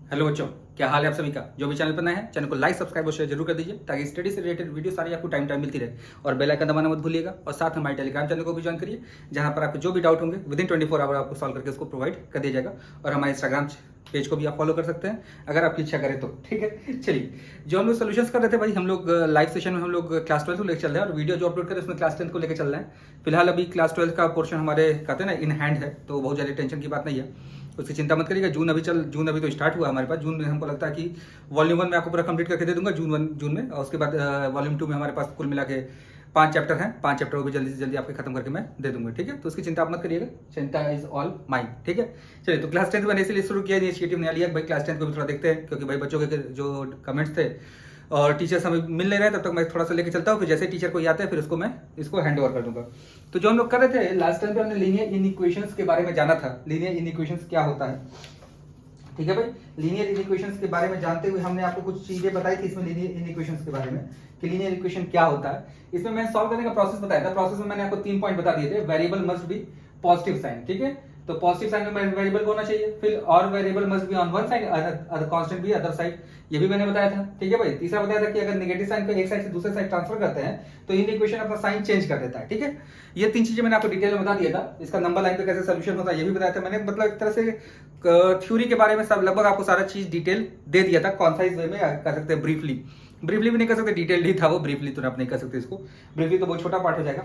Hello बच्चों, क्या हाल है आप सभी का। जो भी चैनल पर नए हैं, चैनल को लाइक सब्सक्राइब और शेयर जरूर कर दीजिए ताकि स्टडी से रिलेटेड वीडियो सारी आपको टाइम टाइम मिलती रहे। और बेल आइकन दबाना मत भूलिएगा और साथ में हमारे टेलीग्राम चैनल को भी ज्वाइन करिए, जहां पर आपको जो भी डाउट होंगे विदिन 24 आवर आपको सॉल्व करके उसको प्रोवाइड कर दिया जाएगा। और हमारे इंस्टाग्राम पेज को भी आप फॉलो कर सकते हैं अगर आपकी इच्छा करें तो। ठीक है, चलिए जो हम लोग सोल्यूशंस कर रहे थे भाई, हम लोग लाइव सेशन में हम लोग क्लास 12 को लेकर चल रहे हैं और वीडियो जो अपलोड कर रहे हैं उसमें क्लास 10 को लेकर चल रहे हैं। फिलहाल अभी क्लास 12 का पोर्शन हमारे कहते हैं ना इन हैंड है, तो बहुत ज़्यादा टेंशन की बात नहीं है, उसकी चिंता मत करिएगा। जून अभी तो स्टार्ट हुआ हमारे पास। जून में हमको लगता है कि वॉल्यूम 1 में आपको पूरा कंप्लीट करके दे दूंगा जून में, और उसके बाद वॉल्यूम 2 में हमारे पास कुल मिला के 5 चैप्टर हैं। 5 चैप्टर को भी जल्दी से जल्दी आपके खत्म करके मैं दे दूंगा। ठीक है, तो उसकी चिंता आप मत करिएगा, चिंता इज ऑल माइंड। ठीक है, चलिए तो क्लास 10 मैंने इसलिए शुरू किया, इनिशिएटिव नया लिया भाई क्लास 10 को भी थोड़ा देखते हैं, क्योंकि भाई बच्चों के जो कमेंट्स थे और टीचर्स हमें मिल नहीं रहे, तब तक मैं थोड़ा सा लेके चलता हूँ, फिर जैसे टीचर को आता है फिर उसको मैं इसको हैंड ओवर कर दूंगा। तो जो हम लोग कर रहे थे लास्ट टाइम पे, हमने लीनियर इनइक्वेशंस के बारे में जाना था। लीनियर इनइक्वेशंस क्या होता है, ठीक है भाई। लीनियर इनइक्वेशंस के बारे में जानते हुए हमने आपको कुछ चीजें बताई थी इसमें लीनियर इनइक्वेशंस के बारे में, कि लीनियर इक्वेशन क्या होता है। इसमें मैंने सॉल्व करने का प्रोसेस बताया था। प्रोसेस में मैंने आपको 3 पॉइंट बता दिए थे। Variable must be positive sign, ठीक है, तो पॉजिटिव साइन में वेरिएबल होना चाहिए। फिर और variable must be on one side, other constant be other side, ये भी मैंने बताया था। ठीक है भाई, तीसरा बताया था कि अगर नेगेटिव साइन को एक साइड से दूसरे साइड ट्रांसफर करते हैं तो इन इक्वेशन अपना साइन चेंज कर देता है। ठीक है, ये 3 चीजें मैंने आपको डिटेल में बता दिया था। इसका नंबर लाइन पे कैसे सोल्यूशन होता है ये भी बताया था मैंने। मतलब एक तरह से थ्योरी के बारे में सब लगभग आपको सारा चीज डिटेल दे दिया था, कॉन्साइज वे में कर सकते हैं, ब्रीफली भी नहीं कर सकते, डिटेल ही था वो, ब्रीफली तो आप नहीं कर सकते इसको, ब्रीफली तो बहुत छोटा पार्ट हो जाएगा।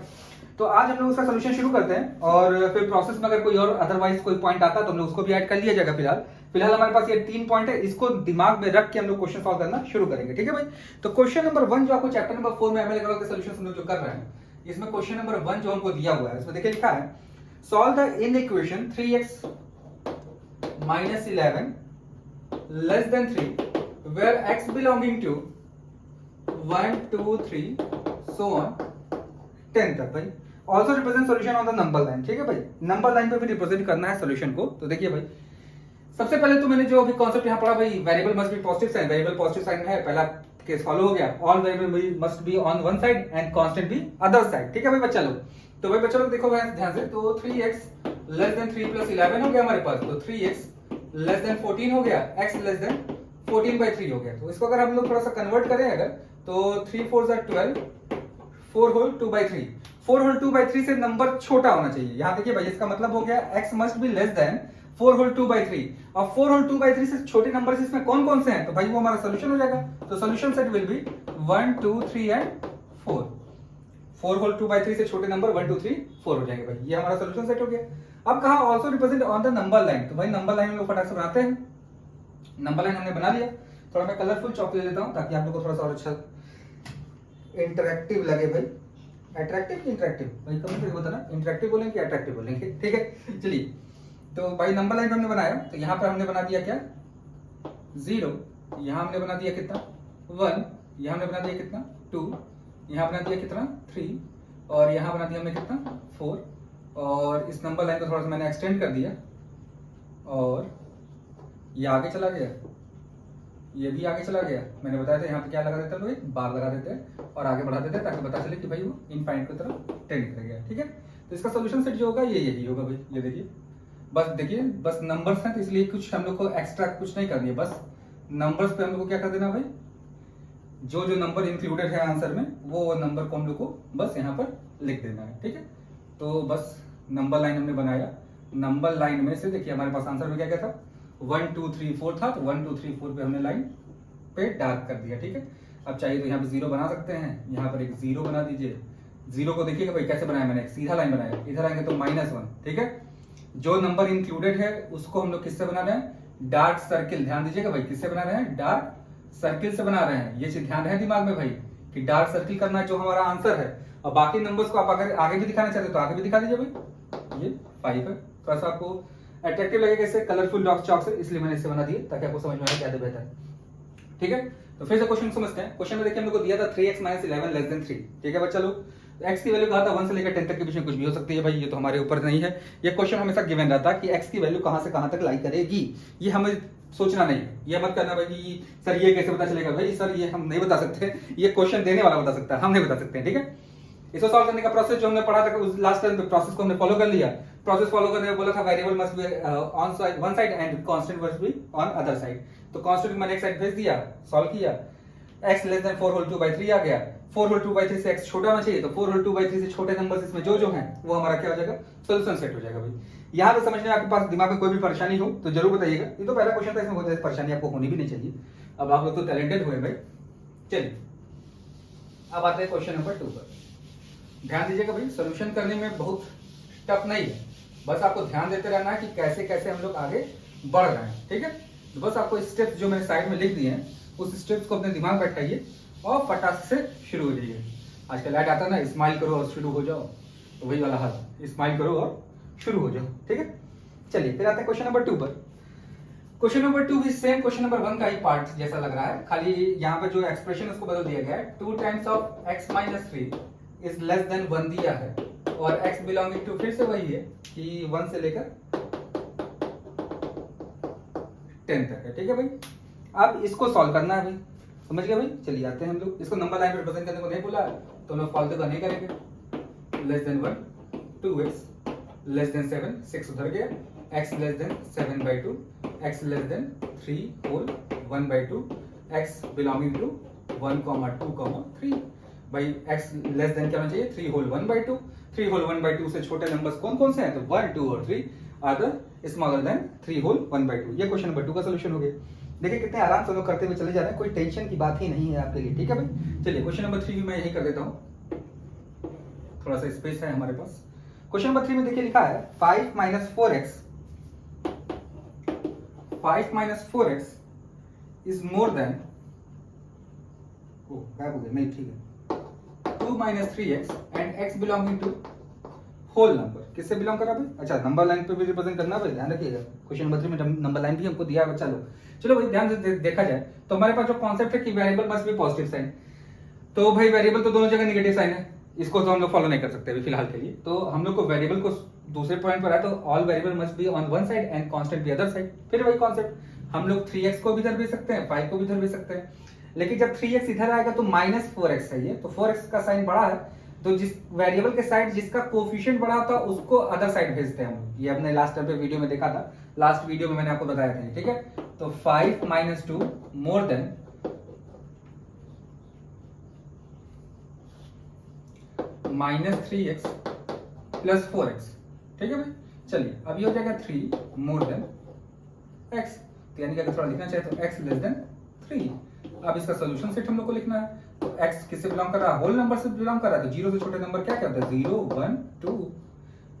तो आज हम लोग उसका सोल्यूशन शुरू करते हैं, और फिर प्रोसेस में अगर कोई और अदरवाइज कोई पॉइंट आता है तो हम लोग उसको भी ऐड कर लिया जाएगा। फिलहाल हमारे पास ये 3 पॉइंट है, इसको दिमाग में रख के हम लोग क्वेश्चन सॉल्व करना शुरू करेंगे। ठीक है भाई, तो क्वेश्चन नंबर 1 जो आपको चैप्टर नंबर 4 में एमएल के सोल्यूशन हम लोग जो कर रहे हैं, इसमें क्वेश्चन नंबर 1 जो हमको दिया हुआ है इसमें देखिए लिखा है, solve the inequation 3x minus 11 less than 3 where x belonging to 1 2 3 so on 10 तक भाई। Also represent solution on the number line. ठीक है भाई, नंबर लाइन पे भी रिप्रेजेंट करना है सोल्यूशन को। तो देखिए भाई, सबसे पहले तो मैंने जो अभी कॉन्सेप्ट यहाँ पढ़ा भाई, variable must be positive sign, variable positive sign है, पहला केस फॉलो हो गया। All variable must be on one side and constant be other side. ठीक है भाई बच्चा लोग, तो भाई बच्चा लोग देखो भाई ध्यान से, तो 3x लेस देन 3 प्लस 11 हो गया हमारे पास, तो 3x लेस देन 14 हो गया, x लेस देन 14/3 हो गया। तो इसको अगर हम लोग थोड़ा सा कन्वर्ट करें अगर, तो 3 4 12, 4 होल 2/3, 4 होल 2/3 से नंबर छोटा होना चाहिए। यहाँ देखिए भाई, इसका मतलब हो गया x must be less than 4 whole 2/3, और 4 होल 2/3 से छोटे नंबर इसमें कौन कौन से हैं, तो भाई वो हमारा सोल्यूशन हो जाएगा। तो solution set will be 1 2 3 and 4। 4 whole 2/3 से छोटे नंबर 1 2 3 4 हो जाएंगे भाई, ये हमारा सोल्यूशन सेट हो गया। अब कहा also represent on the number line, तो भाई नंबर लाइन हम लोग फटाक से बनाते हैं। नंबर लाइन हमने बना लिया, थोड़ा मैं कलरफुल चॉक ले लेता हूं ताकि आप लोग को थोड़ा सा और अच्छा इंटरेक्टिव लगे भाई। अट्रैक्टिव कि इंटरेक्टिव भाई, कमेंट करके बताना, इंटरेक्टिव बोलेंगे कि अट्रैक्टिव बोलेंगे। ठीक है, चलिए तो भाई नंबर लाइन हमने बनाया, तो यहां पर हमने बना दिया क्या 0, यहां हमने बना दिया कितना 1, यहां हमने बना दिया कितना 2, यहां बना दिया कितना 3, और यहां बना दिया हमने कितना 4, और इस नंबर लाइन को थोड़ा सा मैंने एक्सटेंड कर दिया, और ये आगे चला गया, ये भी आगे चला गया। मैंने बताया था यहाँ पे क्या लगा देते हैं लोग, एक बार लगा देते हैं और आगे बढ़ा देते हैं ताकि पता चले कि भाई वो इनफाइनाइट की तरफ टेंड कर गया। ठीक है, तो इसका सोल्यूशन सेट जो होगा ये यही होगा भाई। ये देखिए बस, देखिए बस नंबर्स हैं तो इसलिए कुछ हम लोग को एक्स्ट्रा कुछ नहीं करनी है, बस नंबर्स पे हम लोग को क्या कर देना भाई, जो जो नंबर इंक्लूडेड है आंसर में वो नंबर को हम लोग को बस यहाँ पर लिख देना है। ठीक है, तो बस नंबर लाइन हमने बनाया। नंबर लाइन में से देखिए हमारे पास आंसर में क्या क्या था, 1 2 3 4 था, तो 1 2 3 4 पे हमने लाइन पे डार्क कर दिया। ठीक है, अब चाहिए तो यहाँ पे 0 बना सकते हैं, यहाँ पर एक 0 बना दीजिए। 0 को देखिएगा भाई कैसे बनाया मैंने, एक सीधा लाइन बनाया, इधर आएंगे तो -1। ठीक है, जो नंबर इंक्लूडेड है उसको हम लोग किससे बना रहे हैं, डार्क सर्किल। ध्यान दीजिएगा भाई, किससे बना रहे हैं, डार्क सर्किल से बना रहे हैं। ये चीज ध्यान रहे दिमाग में भाई कि डार्क सर्किल करना है जो हमारा आंसर है, और बाकी नंबर्स को आप अगर आगे भी दिखाना चाहते हो तो आगे भी दिखा दीजिए भाई। ये 5 है, थोड़ा सा आपको अट्रैक्टिव लगेगा इससे, कलरफुल डॉट चॉक से, इसलिए मैंने इससे बना दिया ताकि आपको समझ में आए ज्यादा बेहतर है। ठीक है, तो फिर से क्वेश्चन समझते हैं। क्वेश्चन में देखिए हम लोग को दिया था 3x - 11 लेस देन 3। ठीक है बच्चा लोग, x की वैल्यू कहा था 1 से लेकर 10 तक के बीच में कुछ भी हो सकती है भाई, ये तो हमारे ऊपर नहीं है। ये क्वेश्चन हमेशा गिवन रहता है कि x की वैल्यू कहां से कहां तक लाई करेगी, ये हमें सोचना नहीं है। ये मत करना भाई कि सर ये कैसे पता चलेगा, भाई सर ये हम नहीं बता सकते, ये क्वेश्चन देने वाला बता सकता है, हम नहीं बता सकते हैं। ठीक है, इसको सॉल्व करने का प्रोसेस जो हमने पढ़ा था लास्ट टाइम, प्रोसेस को हमने फॉलो कर लिया। प्रोसेस फॉलो करने में बोला था variable must be on side one side and constant must be on other side. तो कांस्टेंट मैंने एक साइड भेज दिया, सॉल्व किया, x less than 4 whole 2 by 3 आ गया। 4 होल 2 बाई 3 से x छोटा होना चाहिए, तो 4 होल 2 बाई 3 से छोटे नंबर्स इसमें जो हैं वो हमारा क्या हो जाएगा, सॉल्यूशन सेट हो जाएगा भाई। यहाँ पे समझने में आपके पास दिमाग में कोई भी परेशानी हो तो जरूर बताइएगा। ये तो पहला क्वेश्चन था, इसमें बहुत परेशानी आपको होनी भी नहीं चाहिए। अब आप लोग तो टैलेंटेड हुए भाई। चलिए अब आते हैं क्वेश्चन नंबर 2 पर। ध्यान दीजिएगा भाई, सोल्यूशन करने में बहुत टफ नहीं है, बस आपको ध्यान देते रहना है कि कैसे कैसे हम लोग आगे बढ़ रहे हैं, ठीक है। तो बस आपको स्टेप्स जो मैंने साइड में लिख दिए हैं उस स्टेप्स को अपने दिमाग में बैठाइए और फटाक से शुरू हो जाइए। आजकल ऐड आता है ना, स्माइल करो और शुरू हो जाओ, तो वही वाला हाल, स्माइल करो और शुरू हो जाओ, ठीक है। चलिए फिर आते हैं क्वेश्चन नंबर 2 पर। क्वेश्चन नंबर 2 भी सेम क्वेश्चन नंबर 1 का ही पार्ट जैसा लग रहा है, खाली यहाँ पे जो एक्सप्रेशन उसको बदल दिया गया है। 2 times of x minus 3 is less than 1 दिया है और x बिलोंगिंग टू फिर से वही है कि 1 से लेकर 10 तक है, ठीक है भाई। अब इसको सॉल्व करना है भाई, समझ गए भाई। चलिए आते हैं हम लोग, इसको नंबर लाइन में रिप्रेजेंट करने को नहीं बोला है तो हम लोग फालतू का नहीं करेंगे। Less than 1 2x less than 7 6 उधर गया, x less than 7 by 2 x less than 3 whole 1 by 2 x belonging to 1 2 3 भाई। x लेस देन क्या होना चाहिए, 3 होल 1 by 2। 3 होल 1 by 2 से छोटे नंबर्स कौन कौन से हैं, तो 1 2 और 3 are the smaller than 3 whole 1 by 2। ये क्वेश्चन नंबर 2 का सोल्यूशन हो गया। देखिए कितने आराम से लोग करते हुए चले जा रहे हैं, कोई टेंशन की बात ही नहीं है आपके लिए, ठीक है भाई। चलिए क्वेश्चन नंबर 3 भी मैं यही कर देता हूँ, थोड़ा सा स्पेस है हमारे पास। क्वेश्चन नंबर 3 में देखिए लिखा है 5 minus 4x is more than, क्या हो गया, नहीं ठीक है, 2 minus 3x and x belonging to whole number. किससे बिलोंग करा भाई, अच्छा नंबर लाइन पे भी रिप्रेजेंट करना भाई, ध्यान रखिएगा। क्वेश्चन नंबर 3 में नंबर लाइन भी हमको दिया है बच्चा लोग। चलो भाई ध्यान से देखा जाए तो हमारे पास जो कॉन्सेप्ट है कि variable must be positive sign, तो भाई वेरिएबल तो दोनों जगह नेगेटिव साइन है, इसको तो हम लोग फॉलो नहीं कर सकते अभी फिलहाल के लिए। तो हम लोग को वेरिएबल को दूसरे पॉइंट पर आए तो all variable must be on one side and constant be other side. फिर वही कॉन्सेप्ट, हम लोग 3x को भी इधर भेज सकते हैं, 5 को भी इधर भेज सकते हैं, लेकिन जब 3x इधर आएगा तो -4x है, ये तो 4x का साइन बड़ा है, तो जिस वेरिएबल के साइड जिसका कोफिशिएंट बड़ा होता है उसको अदर साइड भेजते हैं हम। ये अपने लास्ट टाइम पे वीडियो में देखा था, लास्ट वीडियो में मैंने आपको बताया था, ठीक है। तो 5 - 2 more than -3x plus 4x, ठीक है भाई। चलिए अब ये हो जाएगा 3 मोर देन x, यानी कि अगर थोड़ा लिखना चाहे तो x लेस देन 3। अब इसका सोल्यूशन सेट हम लोग को लिखना है, तो x किससे बिलोंग कर रहा है, होल नंबर से बिलोंग कर रहा है, तो 0 से छोटे नंबर क्या क्या होता है, 0 1 2।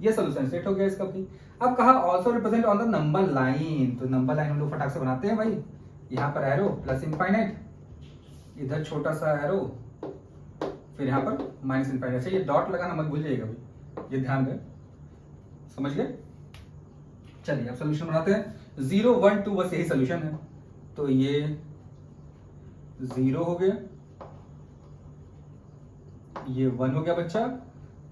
ये सोल्यूशन सेट हो गया इसका भी। अब कहा also represent on the number line, तो नंबर लाइन हम लोग फटाक से बनाते हैं भाई। यहाँ पर एरो प्लस इनफाइनाइट, इधर छोटा सा एरो, फिर यहाँ पर माइनस इनफाइनाइट। अच्छा ये डॉट लगाना मत भूल जाइएगा भाई, ये ध्यान दें, समझ गए। चलिए अब सोल्यूशन बनाते हैं। 0 1 2 बस यही सोल्यूशन है, तो ये 0 हो गया, ये 1 हो गया बच्चा,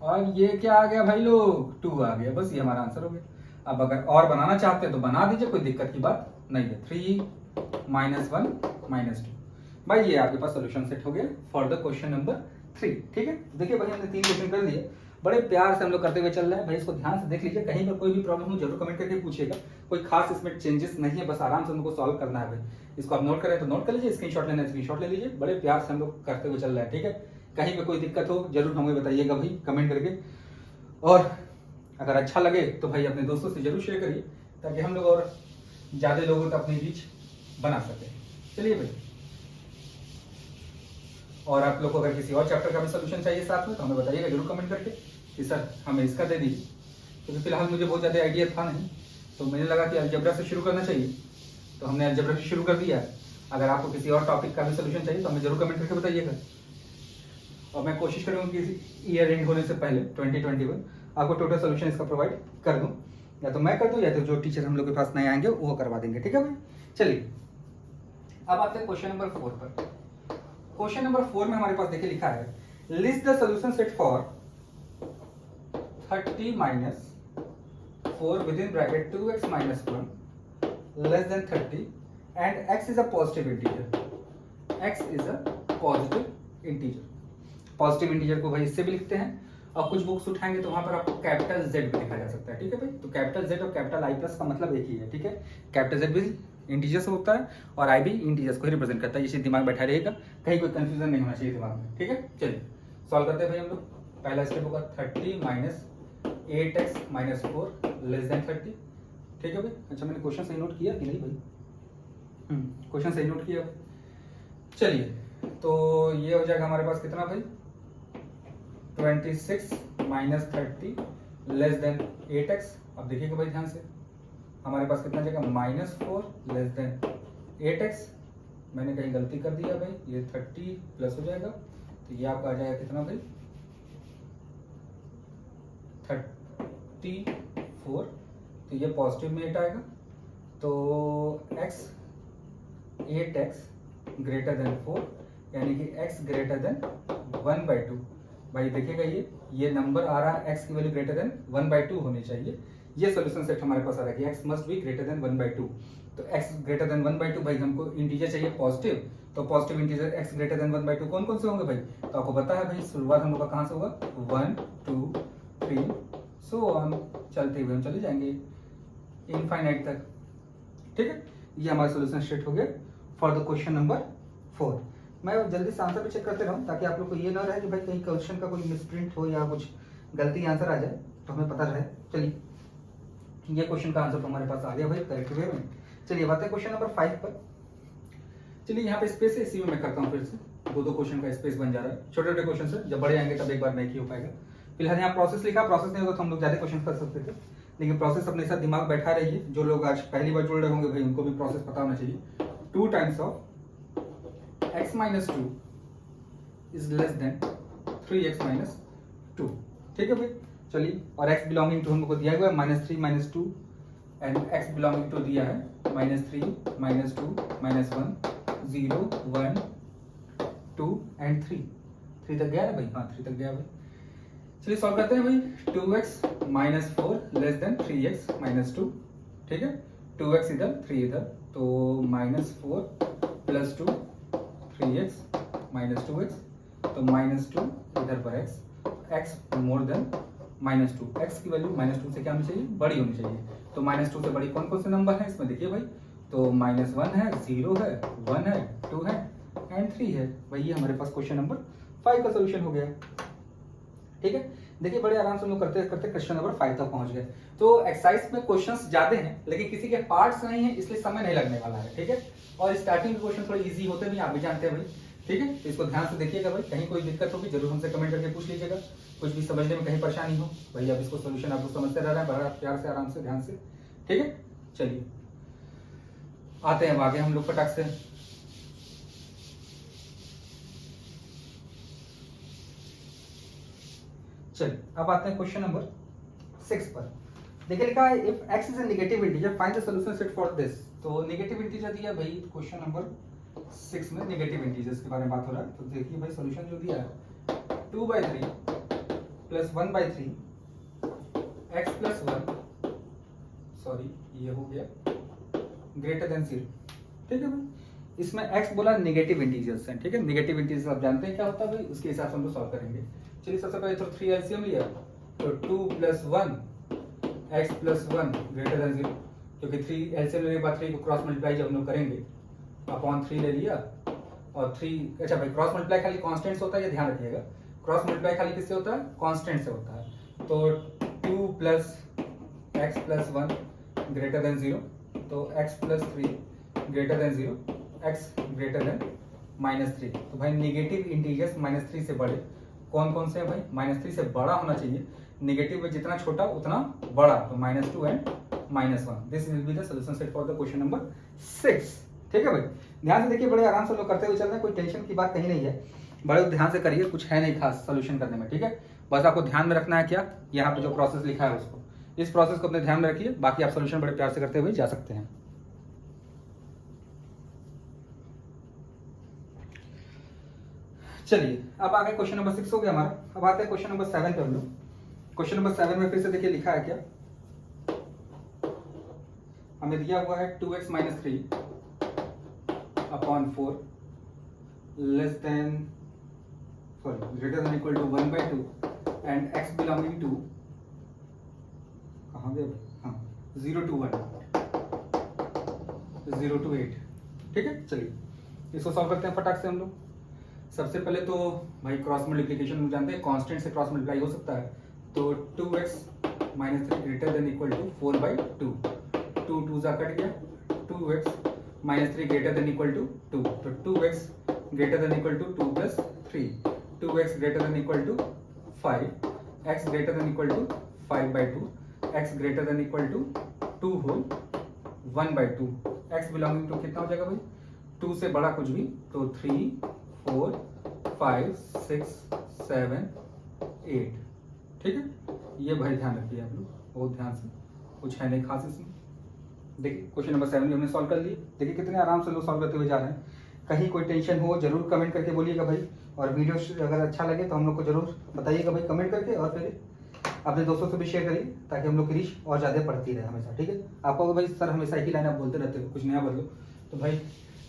और ये क्या आ गया भाई लोग, 2 आ गया, बस ये हमारा आंसर हो गया। अब अगर और बनाना चाहते हैं तो बना दीजिए, कोई दिक्कत की बात नहीं है। 3 - 1 - 2 भाई, ये आपके पास सोल्यूशन सेट हो गया फॉर द क्वेश्चन नंबर 3, ठीक है। देखिए भाई हमने 3 क्वेश्चन कर दिए, बड़े प्यार से हम लोग करते हुए चल रहे हैं भाई। इसको ध्यान से देख लीजिए, कहीं पर कोई भी प्रॉब्लम हो जरूर कमेंट करके पूछिएगा, कोई खास इसमें चेंजेस नहीं है, बस आराम से हमको सॉल्व करना है भाई। इसको आप नोट करें तो नोट कर लीजिए, स्क्रीनशॉट लेना है स्क्रीनशॉट ले लीजिए, बड़े प्यार से हम लोग करते हुए चल रहे हैं, ठीक है। कहीं पे कोई दिक्कत हो जरूर हमें बताइएगा भाई कमेंट करके, और अगर अच्छा लगे तो भाई अपने दोस्तों से जरूर शेयर करिए ताकि हम लोग और ज़्यादा लोगों तक अपनी रीच बना सकें। चलिए भाई, और आप लोग को अगर किसी और चैप्टर का भी सोल्यूशन चाहिए साथ में तो हमें बताइएगा जरूर कमेंट करके कि सर हमें इसका दे दीजिए, क्योंकि फिलहाल मुझे बहुत ज़्यादा आइडिया था नहीं, तो मुझे लगा कि अलजेब्रा से शुरू करना चाहिए, तो हमने अलजेब्रा से शुरू कर दिया। अगर आपको किसी और टॉपिक का भी सोल्यूशन चाहिए तो हमें जरूर कमेंट करके बताइएगा, और मैं कोशिश करूँगा कि ईयर एंड होने से पहले 2021 आपको टोटल सोल्यूशन इसका प्रोवाइड कर दूँ, या तो मैं कर दूँ या तो जो टीचर हम लोग के पास नए आएंगे वो करवा देंगे, ठीक है भाई। चलिए अब आते हैं क्वेश्चन नंबर 4 पर। क्वेश्चन नंबर 4 में हमारे पास देखिए लिखा है, list the solution set for 30 - 4 within bracket 2x - 1 less than 30 and x is a positive integer. x is a positive integer. Positive integer को भाई इससे भी लिखते हैं और कुछ बुक्स उठाएंगे तो वहां पर आपको कैपिटल जेड भी लिखा जा सकता है, ठीक है भाई। तो कैपिटल जेड और कैपिटल आई प्लस का मतलब एक ही है, ठीक है। कैपिटल जेड भी इंटीजर्स होता है और आई भी इंटीजर्स को ही रिप्रेजेंट करता है। ये चीज दिमाग बैठा रहेगा, कहीं कोई कंफ्यूजन नहीं होना चाहिए दिमाग में, ठीक है। चलिए सॉल्व करते हैं भाई हम लोग। पहला स्टेप होगा 30 minus 8x minus 4 less then 30, ठीक है भाई। अच्छा मैंने क्वेश्चन सही नोट किया कि नहीं भाई? क्वेश्चन सही नोट किया। चलिए तो ये हो जाएगा हमारे पास कितना भाई, 26 माइनस 30 लेस देन 8x। अब देखिएगा भाई ध्यान से, हमारे पास कितना जाएगा -4 लेस देन 8x। मैंने कहीं गलती कर दिया भाई, ये 30 प्लस हो जाएगा, तो ये आपका आ जाएगा कितना भाई 34। तो ये पॉजिटिव में 8 आएगा, तो x 8x ग्रेटर देन 4, यानी कि x ग्रेटर देन 1/2। भाई देखिएगा ये नंबर आ रहा है x की वैल्यू ग्रेटर देन 1/2 होनी चाहिए। ये सॉल्यूशन सेट हमारे पास आ रहा है कि x must be greater than 1/2। तो x ग्रेटर देन 1/2 भाई हमको इंटीजर चाहिए पॉजिटिव, तो positive integer x greater then 1/2 कौन कौन से होंगे भाई? तो आपको पता है भाई शुरुआत हम लोग का कहाँ से होगा, 1 2 3 सो हम चलते हुए हम चले जाएंगे इनफाइनाइट तक, ठीक है। ये हमारा सॉल्यूशन सेट हो गया फॉर द क्वेश्चन नंबर 4। मैं जल्दी से आंसर भी चेक करते रहूं ताकि आप लोग को ये ना रहे कि भाई कहीं क्वेश्चन का कोई मिसप्रिंट हो या कुछ गलती आंसर आ जाए तो हमें पता रहे। चलिए ये क्वेश्चन का आंसर तो हमारे पास आ गया भाई करेक्ट वे में। चलिए बात है क्वेश्चन नंबर 5 पर। चलिए यहाँ पे स्पेस है, इसी में मैं करता हूँ फिर से, दो क्वेश्चन का स्पेस बन जा रहा है। छोटे छोटे क्वेश्चन है, जब बड़े आएंगे तब एक बार नहीं हो पाएगा। फिलहाल यहाँ प्रोसेस लिखा, प्रोसेस नहीं होगा तो हम लोग ज्यादा क्वेश्चन कर सकते थे, लेकिन प्रोसेस अपने साथ दिमाग बैठा रही है। जो लोग आज पहली बार जुड़ रहे होंगे भाई उनको भी प्रोसेस पता होना चाहिए। 2 times of x minus 2 is less than 3x minus 2, ठीक है भाई। चलिए और x बिलोंगिंग टू हमको दिया हुआ है -3 -2 एंड x बिलोंगिंग टू दिया है -3 -2 -1 0 1 2 एंड 3 तक गया है भाई, हाँ 3 तक गया भाई। चलिए सॉल्व करते हैं भाई। 2x minus 4 less then 3x minus 2, ठीक है। 2x इधर 3 इधर, तो -4 प्लस 2 3x माइनस 2x, तो -2 इधर पर x मोर देन -2। x की वैल्यू -2 से क्या होनी चाहिए, बड़ी होनी चाहिए। तो -2 से बड़ी कौन कौन से नंबर है इसमें देखिए भाई, तो -1 है, 0 है, 1 है, 2 है एंड 3 है भाई। ये हमारे पास क्वेश्चन नंबर 5 का सोल्यूशन हो गया, ठीक है। देखिए बड़े आराम से हम लोग करते करते क्वेश्चन नंबर 5 तक पहुंच गए। तो एक्सरसाइज में क्वेश्चंस ज्यादा हैं लेकिन किसी के पार्ट्स नहीं है, इसलिए समय नहीं लगने वाला है, ठीक है। और स्टार्टिंग के क्वेश्चन थोड़े इजी होते भी, आप भी जानते हैं भाई, ठीक है। तो इसको ध्यान से देखिएगा भाई, कहीं कोई दिक्कत होगी जरूर हमसे कमेंट करके पूछ लीजिएगा। कुछ भी समझने में कहीं परेशानी हो भाई, अब इसको सोल्यूशन आप लोग समझते रह रहे हैं बड़ा प्यार से आराम से ध्यान से, ठीक है। चलिए आते हैं आगे हम लोग फटाक से। चलिए अब आते हैं क्वेश्चन नंबर 6 पर। देखिए लिखा है if x is a negative integer find the solution set for this. तो नेगेटिव इंटीजर दिया भाई क्वेश्चन नंबर 6 में नेगेटिव इंटीजर्स के बारे में बात हो रहा है। तो देखिए भाई सॉल्यूशन जो दिया है 2/3 प्लस 1/3 x प्लस 1, सॉरी ये हो गया ग्रेटर देन 0, ठीक है भाई। इसमें x बोला नेगेटिव इंटीजर्स हैं, ठीक है। नेगेटिव इंटीजर्स आप जानते हैं क्या होता है भाई, उसके हिसाब से हम लोग सॉल्व करेंगे। चलिए सबसे पहले तो 3 एलसीएम लिया, तो 2 + 1 x + 1 ग्रेटर देन 0, क्योंकि 3 एलसीएम लेने के बाद 3 को क्रॉस मल्टीप्लाई जब हम लोग करेंगे अपॉन 3 ले लिया और 3, अच्छा भाई क्रॉस मल्टीप्लाई खाली कांस्टेंट से होता है, ये ध्यान रखिएगा। क्रॉस मल्टीप्लाई खाली किससे होता है, कांस्टेंट से होता है। तो 2 + x + 1 ग्रेटर देन 0, तो x + 3 greater then 0, x greater then -3। तो भाई नेगेटिव इंटीजर्स -3 से बड़े कौन कौन से हैं भाई, -3 से बड़ा होना चाहिए। नेगेटिव में जितना छोटा उतना बड़ा, तो -2 and -1। This will be the solution set for the question number 6, ठीक है भाई। ध्यान से देखिए, बड़े आराम से लोग करते हुए चल रहे हैं, कोई टेंशन की बात कहीं नहीं है। बड़े ध्यान से करिए, कुछ है नहीं खास सॉल्यूशन करने में, ठीक है। बस आपको ध्यान में रखना है क्या, यहाँ पे जो प्रोसेस लिखा है उसको, इस प्रोसेस को अपने ध्यान में रखिए, बाकी आप सॉल्यूशन बड़े प्यार से करते हुए जा सकते हैं। चलिए अब आगे क्वेश्चन नंबर 6 हो गया हमारा। अब आते हैं क्वेश्चन नंबर 7 पे हम लोग। क्वेश्चन नंबर 7 में फिर से देखिए लिखा है क्या, हमें दिया हुआ है 2x - 3 upon 4 less than greater than equal to 1/2 and x belonging to, कहाँ गए, हाँ 0 to 1, 0 to 8। ठीक है, चलिए इसको सॉल्व करते हैं फटाक से हम लोग। सबसे पहले तो भाई क्रॉस मल्टीप्लिकेशन हम जानते हैं, कांस्टेंट से क्रॉस मल्टीप्लाई हो सकता है, तो 2x minus 3 greater than equal to 4/2, 2 2 जा कट गया, 2x minus 3 greater than equal to 2, तो 2x greater than equal to 2 plus 3, 2x greater than equal to 5, x greater than equal to 5/2, x greater than equal to 2 whole 1/2, x belonging to कितना हो जाएगा भाई, 2 से बड़ा कुछ भी, तो 3 4 5 6 7 8। ठीक है, ये भाई ध्यान रखिए आप लोग बहुत ध्यान से, कुछ है नहीं खास इसमें। देखिए क्वेश्चन नंबर 7 भी हमने सॉल्व कर लिए। देखिए कितने आराम से लोग सॉल्व करते हुए जा रहे हैं। कहीं कोई टेंशन हो जरूर कमेंट करके बोलिएगा भाई, और वीडियो अगर अच्छा लगे तो हम लोग को जरूर बताइएगा भाई कमेंट करके, और फिर अपने दोस्तों से भी शेयर करिए ताकि हम लोग की रीच और ज़्यादा बढ़ती रहे हमेशा। ठीक है, आपको भाई सर हमेशा ही लाइन आप बोलते रहते हो कुछ नया बदलो, तो भाई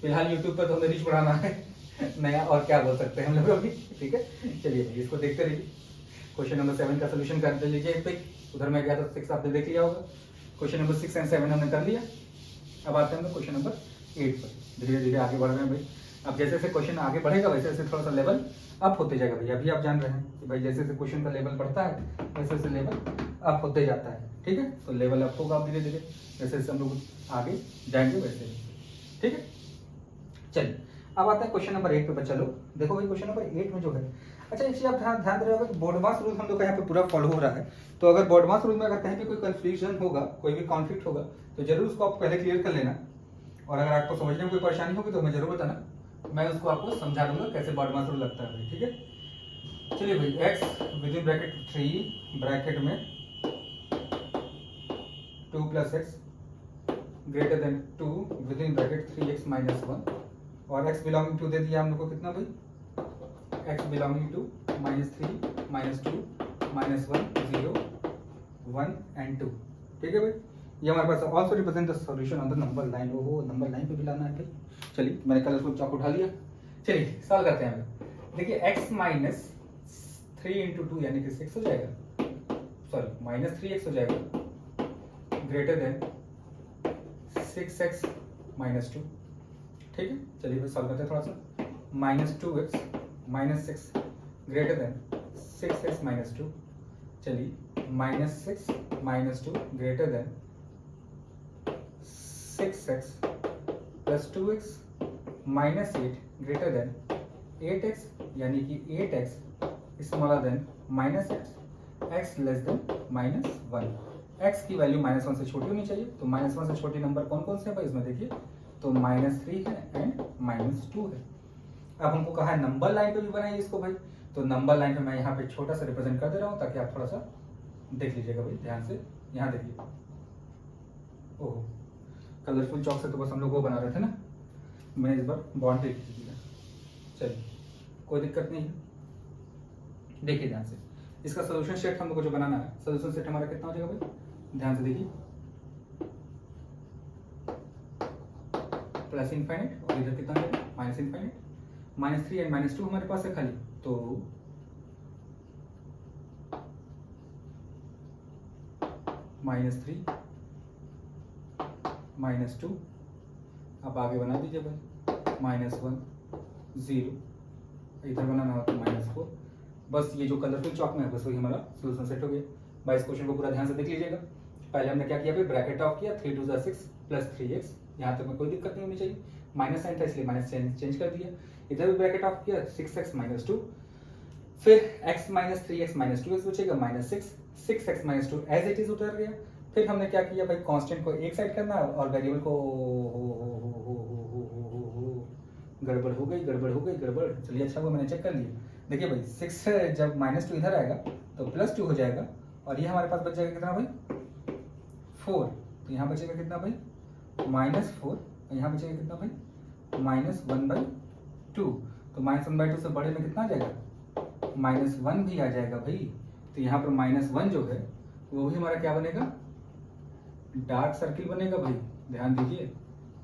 फिलहाल यूट्यूब पर तो हमें रीच बढ़ाना है नया, और क्या बोल सकते हैं हम लोग अभी। ठीक है, चलिए भाई इसको देखते रहिए। क्वेश्चन नंबर 7 का सोल्यूशन कर लीजिए एक पे, उधर मैं गया था 6 आपने देख लिया होगा। क्वेश्चन नंबर 6 एंड 7 हमने कर लिया। अब आते हैं हम क्वेश्चन नंबर 8 पर। धीरे धीरे आगे बढ़ रहे हैं भाई। अब जैसे जैसे क्वेश्चन आगे बढ़ेगा वैसे वैसे थोड़ा सा लेवल अप होते जाएगा भाई। अभी आप जान रहे हैं कि भाई जैसे जैसे क्वेश्चन का लेवल बढ़ता है वैसे वैसे लेवल अप होते जाता है। ठीक है, तो लेवल अप होगा धीरे धीरे जैसे जैसे हम लोग आगे जाएंगे वैसे। ठीक है, चलिए अब आता है क्वेश्चन नंबर 8 पे बच्चा लोग। देखो भाई क्वेश्चन नंबर 8 में जो है, अच्छा एक चीज आप ध्यान दे रहे होगा कि बोर्डमास रूल हम लोग का यहाँ पे पूरा फॉलो हो रहा है। तो अगर बोर्डमास रूल में अगर कहीं पे कोई कंफ्यूजन होगा, कोई भी कॉन्फ्लिक्ट होगा, तो जरूर उसको आप पहले क्लियर कर लेना। और अगर आपको समझने में कोई परेशानी होगी तो हमें जरूर बताना, मैं उसको आपको समझा दूंगा कैसे बोर्डमास रूल लगता है। ठीक है, चलिए भाई x with in bracket 3 bracket में 2 plus x greater than 2 with in bracket 3x minus 1, और x बिलोंगिंग टू दे दिया हम लोग को कितना भाई, x बिलोंगिंग टू -3 -2 -1 0 1 एंड 2। ठीक है भाई, ये हमारे पास also represent the solution on the number line. ओहो नंबर लाइन पे भी लाना है भाई। चलिए मैंने कल उसको चाक उठा लिया। चलिए सॉल्व करते हैं। देखिए x माइनस 3 इंटू 2 यानी कि 6 हो जाएगा, सॉरी -3x हो जाएगा ग्रेटर देन 6x माइनस 2। ठीक है, चलिए फिर सॉल्व करते हैं थोड़ा सा। -2x minus 6 greater than 6x minus 2। चलिए -6 minus 2 greater than 6x plus 2x minus 8 greater than 8x यानी कि 8x smaller than minus x less then -1। x की वैल्यू -1 से छोटी होनी चाहिए, तो -1 से छोटी नंबर कौन कौन से है भाई इसमें देखिए, तो -3 है एंड -2 है। अब हमको कहा है नंबर लाइन पे भी बनाइए इसको भाई, तो नंबर लाइन पे मैं यहाँ पे छोटा सा रिप्रेजेंट कर दे रहा हूँ ताकि आप थोड़ा सा देख लीजिएगा भाई ध्यान से। यहाँ देखिए, ओहो कलरफुल चौक से तो बस हम लोग वो बना रहे थे ना, मैंने इस बार बाउंड्री लिख दिया। चलिए कोई दिक्कत नहीं है, देखिए ध्यान से। इसका सोल्यूशन सेट हम लोग को जो बनाना है, सोल्यूशन सेट हमारा कितना हो जाएगा भाई, ध्यान से देखिए, प्लस इनफाइनाइट और इधर कितना है माइनस इनफाइनाइट। -3 एंड -2 हमारे पास है खाली, तो -3 -2। अब आगे बना दीजिए भाई, -1 0, इधर बनाना हो तो -4। बस ये जो कलरफुल चौक में है बस वही हमारा सोल्यूशन सेट हो गया भाई। इस क्वेश्चन को पूरा ध्यान से देख लीजिएगा। पहले हमने क्या किया भाई, ब्रैकेट ऑफ किया, 3 2 6 प्लस 3x, यहाँ तक में कोई दिक्कत नहीं होनी चाहिए। माइनस साइन था इसलिए माइनस चेंज कर दिया। इधर भी ब्रैकेट ऑफ किया, 6x माइनस 2, फिर x minus 3x minus 2x बचेगा -6, 6x minus 2 as it is उतर गया। फिर हमने क्या किया भाई, कांस्टेंट को एक साइड करना और वेरिएबल को गड़बड़ हो गई गड़बड़। चलिए अच्छा हुआ मैंने चेक कर लिया। देखिए भाई 6 जब -2 इधर आएगा तो +2 हो जाएगा, और ये हमारे पास बच जाएगा कितना भाई 4, तो यहाँ बचेगा कितना भाई -4, और यहाँ बचेगा कितना भाई -1/2। तो -1/2 से बड़े में कितना आ जाएगा, -1 भी आ जाएगा भाई। तो यहाँ पर -1 जो है वो भी हमारा क्या बनेगा, डार्क सर्किल बनेगा भाई। ध्यान दीजिए,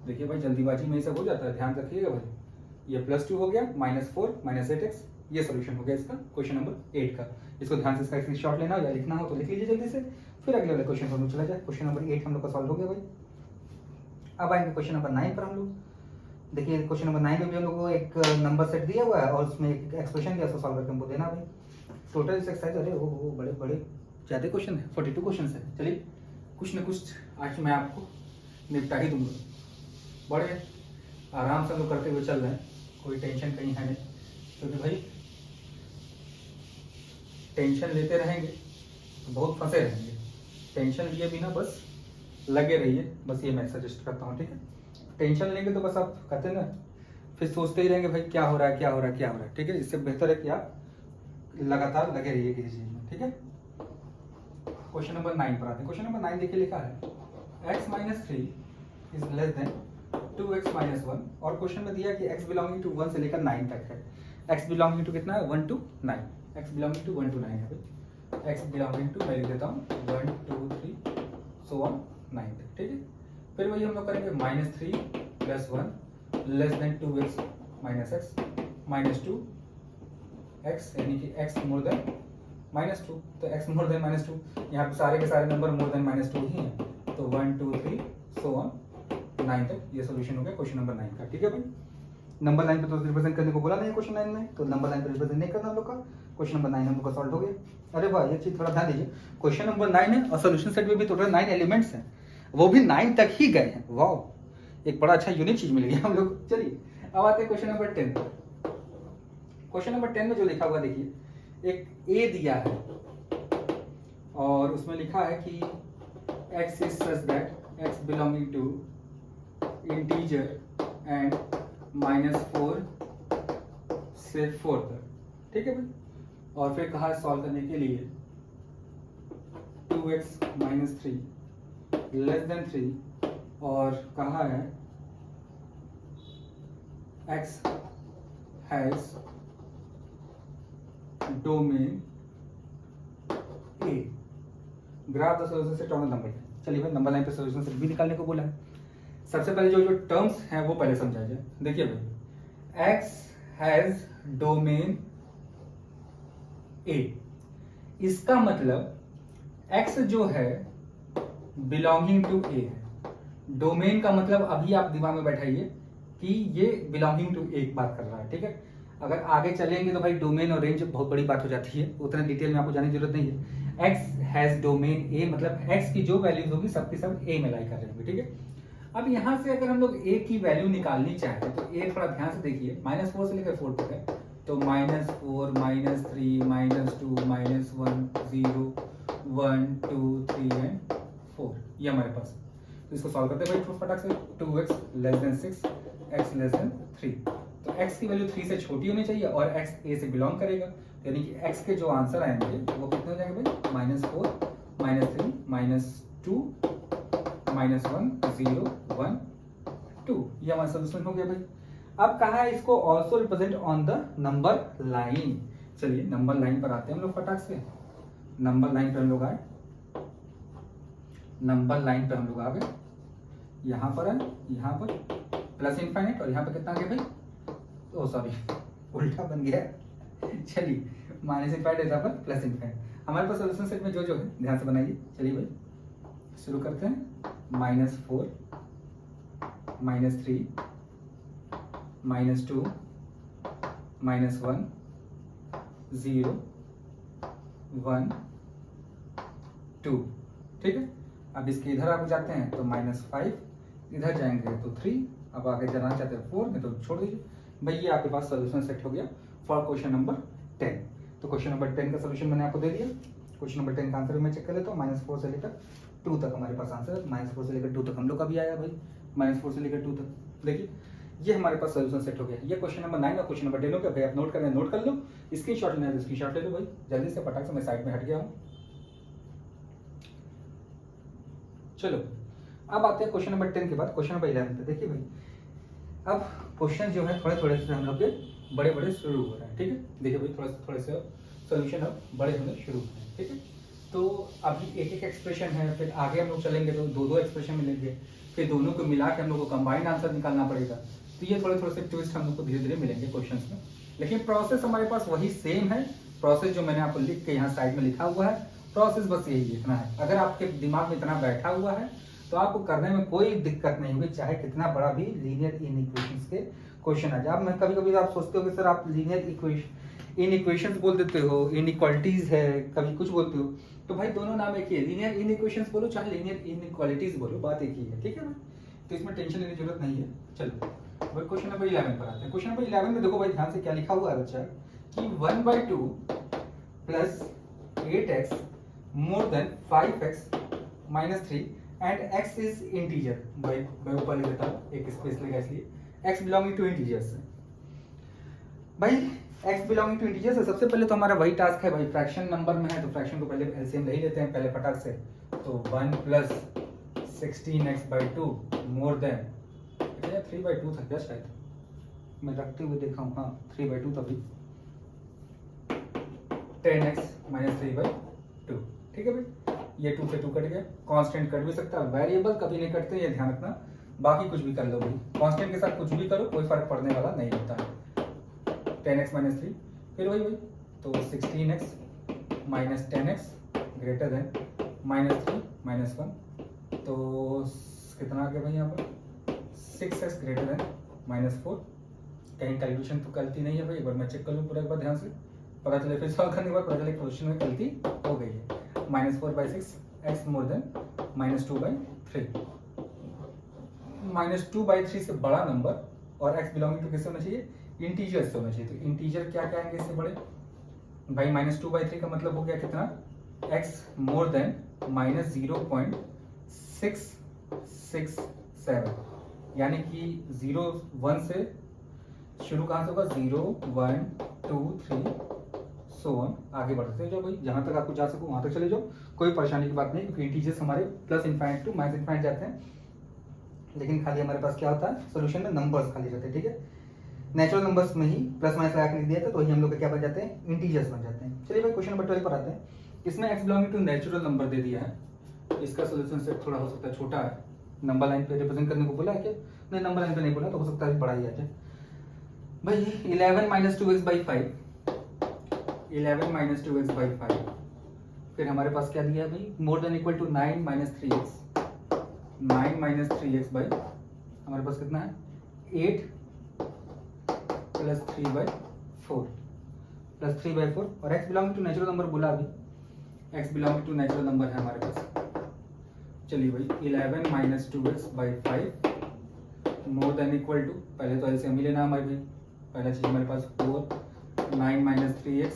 देखिए भाई जल्दीबाजी में ये सब हो जाता है, ध्यान रखिएगा भाई। ये +2 हो गया, -4 -8x ये सोल्यूशन हो गया इसका क्वेश्चन नंबर 8 का। इसको ध्यान से इसका स्क्रीनशॉट लेना हो या लिखना हो तो लिख लीजिए जल्दी से, फिर अगले वाले क्वेश्चन पर हम लोग चला जाए। क्वेश्चन नंबर 8 हम लोग का सॉल्व हो गया भाई। अब आएंगे क्वेश्चन नंबर 9 पर हम लोग। देखिए क्वेश्चन नंबर 9 में भी हम लोग को एक नंबर सेट दिया हुआ है और उसमें एक एक्सप्रेशन दिया, उसको सॉल्व करके हमको देना भाई। टोटल इस एक्सरसाइज, अरे वो बड़े बड़े ज़्यादा क्वेश्चन है, 42 क्वेश्चन है। चलिए कुछ न कुछ आज मैं आपको निपटा ही दूंगा। बड़े आराम से हम लोग करते हुए चल रहे हैं, कोई टेंशन कहीं है नहीं, क्योंकि भाई टेंशन लेते रहेंगे तो बहुत फंसे रहेंगे। टेंशन लिए बिना बस लगे रहिए, बस ये मैं सजेस्ट करता हूँ, ठीक है। टेंशन लेंगे तो बस आप कहते हैं ना, फिर सोचते ही रहेंगे भाई क्या हो रहा है क्या हो रहा है क्या हो रहा है, ठीक है। इससे बेहतर है कि आप लगातार लगे रहिए किसी चीज में, ठीक है। क्वेश्चन नंबर 9 पर आते हैं। क्वेश्चन नंबर 9 देखिए लिखा है x - 3 is less than 2x - 1 और क्वेश्चन में दिया कि x बिलोंगिंग टू 1 से लेकर 9 तक है। x बिलोंगिंग टू कितना है, 1 to 9, x belonging to 1 to 9 है भाई। x बिलोंगिंग टू मैं लिख देता हूँ 1 2 3 सो ऑन 9 तक, ठीक है। फिर वही हम लोग करेंगे -3 + 1 less than 2x - x -2 x यानी कि x मोर देन -2, तो x मोर देन -2, यहाँ पे सारे के सारे नंबर मोर देन -2 ही हैं, तो 1 2 3 सो ऑन 9 तक। ये सोल्यूशन हो गया क्वेश्चन नंबर 9 का, ठीक है भाई। नंबर लाइन पे तो रिप्रेजेंट करने को बोला नहीं है क्वेश्चन 9 में, तो नंबर लाइन पे रिप्रेजेंट नहीं करना हम लोग का। क्वेश्चन नंबर 9 हम लोग का सॉल्व हो गया। अरे वाह, ये चीज थोड़ा ध्यान दीजिए, क्वेश्चन नंबर 9 है और सोल्यूशन सेट में भी टोटल 9 एलिमेंट्स हैं, वो भी 9 तक ही गए हैं। वाह, एक बड़ा अच्छा यूनिक चीज मिल गया हम लोग। चलिए अब आते हैं क्वेश्चन नंबर 10 पर। क्वेश्चन नंबर 10 में जो लिखा हुआ देखिए, एक ए दिया है और उसमें लिखा है कि x is such that x belonging to integer and -4 से 4 तक, ठीक है भाई। और फिर कहा सॉल्व करने के लिए 2x - 3 लेस देन 3 और कहा है x has domain A, graph the solution set on the number line. चलिए भाई, नंबर लाइन पे सॉल्यूशन सेट भी निकालने को बोला है। सबसे पहले जो टर्म्स हैं वो पहले समझा जाए। देखिए भाई, x हैज डोमेन ए, इसका मतलब x जो है बिलोंगिंग टू ए है। डोमेन का मतलब अभी आप दिमाग में बैठाइए कि ये बिलोंगिंग टू ए बात कर रहा है, ठीक है। अगर आगे चलेंगे तो भाई डोमेन और रेंज बहुत बड़ी बात हो जाती है, उतना डिटेल में आपको जाने की जरूरत नहीं है। x हैज डोमेन ए मतलब x की जो वैल्यूज होगी सबकी सब a में लाई कर रहे होंगे, ठीक है। अब यहाँ से अगर हम लोग a की वैल्यू निकालनी चाहें तो a थोड़ा ध्यान से देखिए, -4 से लेकर 4 तक है, तो -4 -3 -2 -1 0 1 2 3 एंड 4 ये हमारे पास। तो इसको सॉल्व करते हैं भाई फटाक से। 2x < 6 x < 3, तो x की वैल्यू 3 से छोटी होनी चाहिए और x a से बिलोंग करेगा, यानी कि x के जो आंसर आएंगे वो कितने हो जाएंगे भाई, -4 -3 -2 -1 0 1 2, ये हमारा सोल्यूशन हो गया भाई। अब कहा है इसको also represent on the number line. चलिए नंबर लाइन पर आते हैं हम लोग फटाक से। नंबर लाइन पर हम लोग आए, नंबर लाइन पर हम लोग आ गए, यहाँ पर है, यहाँ पर प्लस इनफाइनाइट और यहाँ पर कितना आ गया भाई, ओ सॉरी उल्टा बन गया। चलिए माइनस इनफाइनाइट यहाँ पर प्लस इनफाइनाइट। हमारे पास सोल्यूशन सेट में जो जो है ध्यान से बनाइए। चलिए भाई शुरू करते हैं। -4 -3 -2 -1 0 1 2, ठीक है। अब इसके इधर आप जाते हैं तो -5, इधर जाएंगे तो 3, अब आगे जाना चाहते हैं 4 में तो छोड़ दीजिए भाई। ये आपके पास सोल्यूशन सेट हो गया फॉर क्वेश्चन नंबर 10। तो क्वेश्चन नंबर 10 का सोल्यूशन मैंने आपको दे दिया। क्वेश्चन नंबर 10 का आंसर मैं चेक कर लेता हूँ। -4 से लेकर 2 तक हमारे पास आंसर है। -4 से लेकर 2 तक हम लोग का भी आया भाई, -4 से लेकर 2 तक। देखिए ये हमारे पास सोल्यूशन सेट हो गया। ये क्वेश्चन नंबर 9 और क्वेश्चन नंबर 10 हो गया भाई। आप नोट करना नोट कर लो, स्क्रीनशॉट लेना है तो स्क्रीनशॉट ले लो भाई जल्दी से, फटाक से मैं साइड में हट गया हूँ। चलो अब आते हैं क्वेश्चन नंबर 10 के बाद क्वेश्चन नंबर 11 पे। देखिए भाई, अब क्वेश्चन जो है थोड़े थोड़े से हम लोग के बड़े बड़े शुरू हो रहे हैं, ठीक है। देखिए भाई थोड़े से सोल्यूशन अब बड़े होने शुरू हो रहे हैं, ठीक है। तो अभी एक एक एक्सप्रेशन है, फिर आगे हम लोग चलेंगे तो दो दो एक्सप्रेशन मिलेंगे, फिर दोनों को मिला के हम लोग को कंबाइंड आंसर निकालना पड़ेगा, तो ये थोड़े थोड़े से ट्विस्ट हम लोग को धीरे धीरे मिलेंगे क्वेश्चंस में, लेकिन प्रोसेस हमारे पास वही सेम है। प्रोसेस जो मैंने आपको लिख के यहाँ साइड में लिखा हुआ है, प्रोसेस बस यही लिखना है। अगर आपके दिमाग में इतना बैठा हुआ है तो आपको करने में कोई दिक्कत नहीं होगी, चाहे कितना बड़ा भी लीनियर इनइक्वेशंस के क्वेश्चन आ जाए। अब मैं कभी कभी आप सोचते हो कि सर आप लीनियर इनइक्वेशंस बोल देते हो, इनइक्वालिटीज है, कभी कुछ बोलते हो, तो भाई दोनों नाम एक ही है। लीनियर इनइक्वेशंस बोलो चाहे लीनियर इनइक्वालिटीज बोलो, बात एक ही है, ठीक है भाई। तो इसमें टेंशन लेने की जरूरत नहीं है। चलो भाई क्वेश्चन नंबर 11 पर आते हैं। क्वेश्चन नंबर 11 में देखो भाई ध्यान से क्या लिखा हुआ है बच्चा कि 1/2 plus 8x more than 5x minus 3 and x is integer. भाई मैं ऊपर लिख देता हूँ, एक स्पेस लेगा इसलिए, x बिलोंगिंग टू इंटीजर्स। भाई x बिलोंगिंग टू इंटीजर्स है। सबसे पहले तो हमारा वही टास्क है भाई, फ्रैक्शन नंबर में है तो फ्रैक्शन को पहले एलसीएम ले ही लेते हैं पहले फटाक से। तो 1 प्लस 16x/2 मोर देन 3/2 था क्या शायद, मैं रखते हुए देखा हूँ, हाँ 3/2 तभी 10x माइनस 3/2। ठीक है भाई, ये 2 से 2 कट गया। कांस्टेंट कट भी सकता है, वेरिएबल कभी नहीं कटते, ये ध्यान रखना। बाकी कुछ भी कर लो भाई, कांस्टेंट के साथ कुछ भी करो कोई फर्क पड़ने वाला नहीं होता है। 10x माइनस 3, फिर वही भाई, तो 16x minus 10x greater than minus 3 minus 1, तो कितना आ गया भाई यहाँ पर 6x ग्रेटर देन माइनस 4। कहीं कैलकुलेशन तो गलती नहीं है भाई, एक बार मैं चेक कर लूँ पूरा एक बार ध्यान से, पता चले फिर सॉल्व करने के बाद पता चले क्वेश्चन में गलती हो गई है। -4/6 x मोर देन -2/3। -2/3 से बड़ा नंबर और x बिलोंगिंग टू किससे होना चाहिए, इंटीजर से होना चाहिए। तो इंटीजर क्या क्या आएंगे इससे बड़े भाई, -2/3 का मतलब हो गया कितना, x मोर देन -0.667, यानी कि 0 1 से शुरू कहाँ से होगा, 0 1 2 3 सो ऑन, आगे बढ़ते जाओ भाई, जहां तक आपको जा सको वहां तक चले जाओ, कोई परेशानी की बात नहीं, क्योंकि इंटीजर्स हमारे plus infinite to minus infinite जाते हैं, लेकिन खाली हमारे पास क्या होता है सोल्यूशन में नंबर्स खाली रहते हैं। ठीक है, नेचुरल नंबर्स में ही प्लस माइनस लगा के लिख दिया था, तो वही हम लोग क्या बन जाते हैं, इंटीजर्स बन जाते हैं। चलिए भाई क्वेश्चन नंबर 12 पर आते हैं। इसमें x belonging to natural number दे दिया है, इसका सोल्यूशन सेट थोड़ा हो सकता है छोटा है, नंबर लाइन पे रिप्रेजेंट करने को बोला है क्या, नहीं नंबर लाइन पे नहीं बोला, तो हो सकता है बड़ा ही आ जाए भाई। 11 - 2x/5, 11 - 2x/5, फिर हमारे पास क्या दिया है भाई, more than equal to 9 - 3x, 9 - 3x by हमारे पास कितना है 8 + 3/4 + 3/4, और x belong to natural number बोला अभी, x belong to natural number है हमारे पास। चलिए भाई 11 - 2x/5 more than equal to, पहले तो एलसीएम ही लेना हमारे भाई, पहला चीज हमारे पास 4 9 - 3x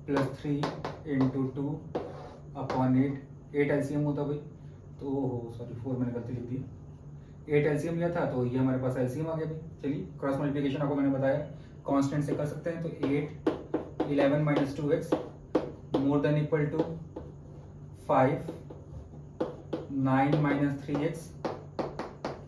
+ 3 × 2/8, 8 एलसीएम होता भाई, तो सॉरी 4 मैंने गलती लिख दी, 8 एलसीएम लिया था तो ये हमारे पास एलसीएम आ गया भाई। चलिए क्रॉस मल्टीप्लिकेशन आपको मैंने बताया कांस्टेंट से कर सकते हैं, तो 8 11 - 2x more than equal to 5 9 - 3x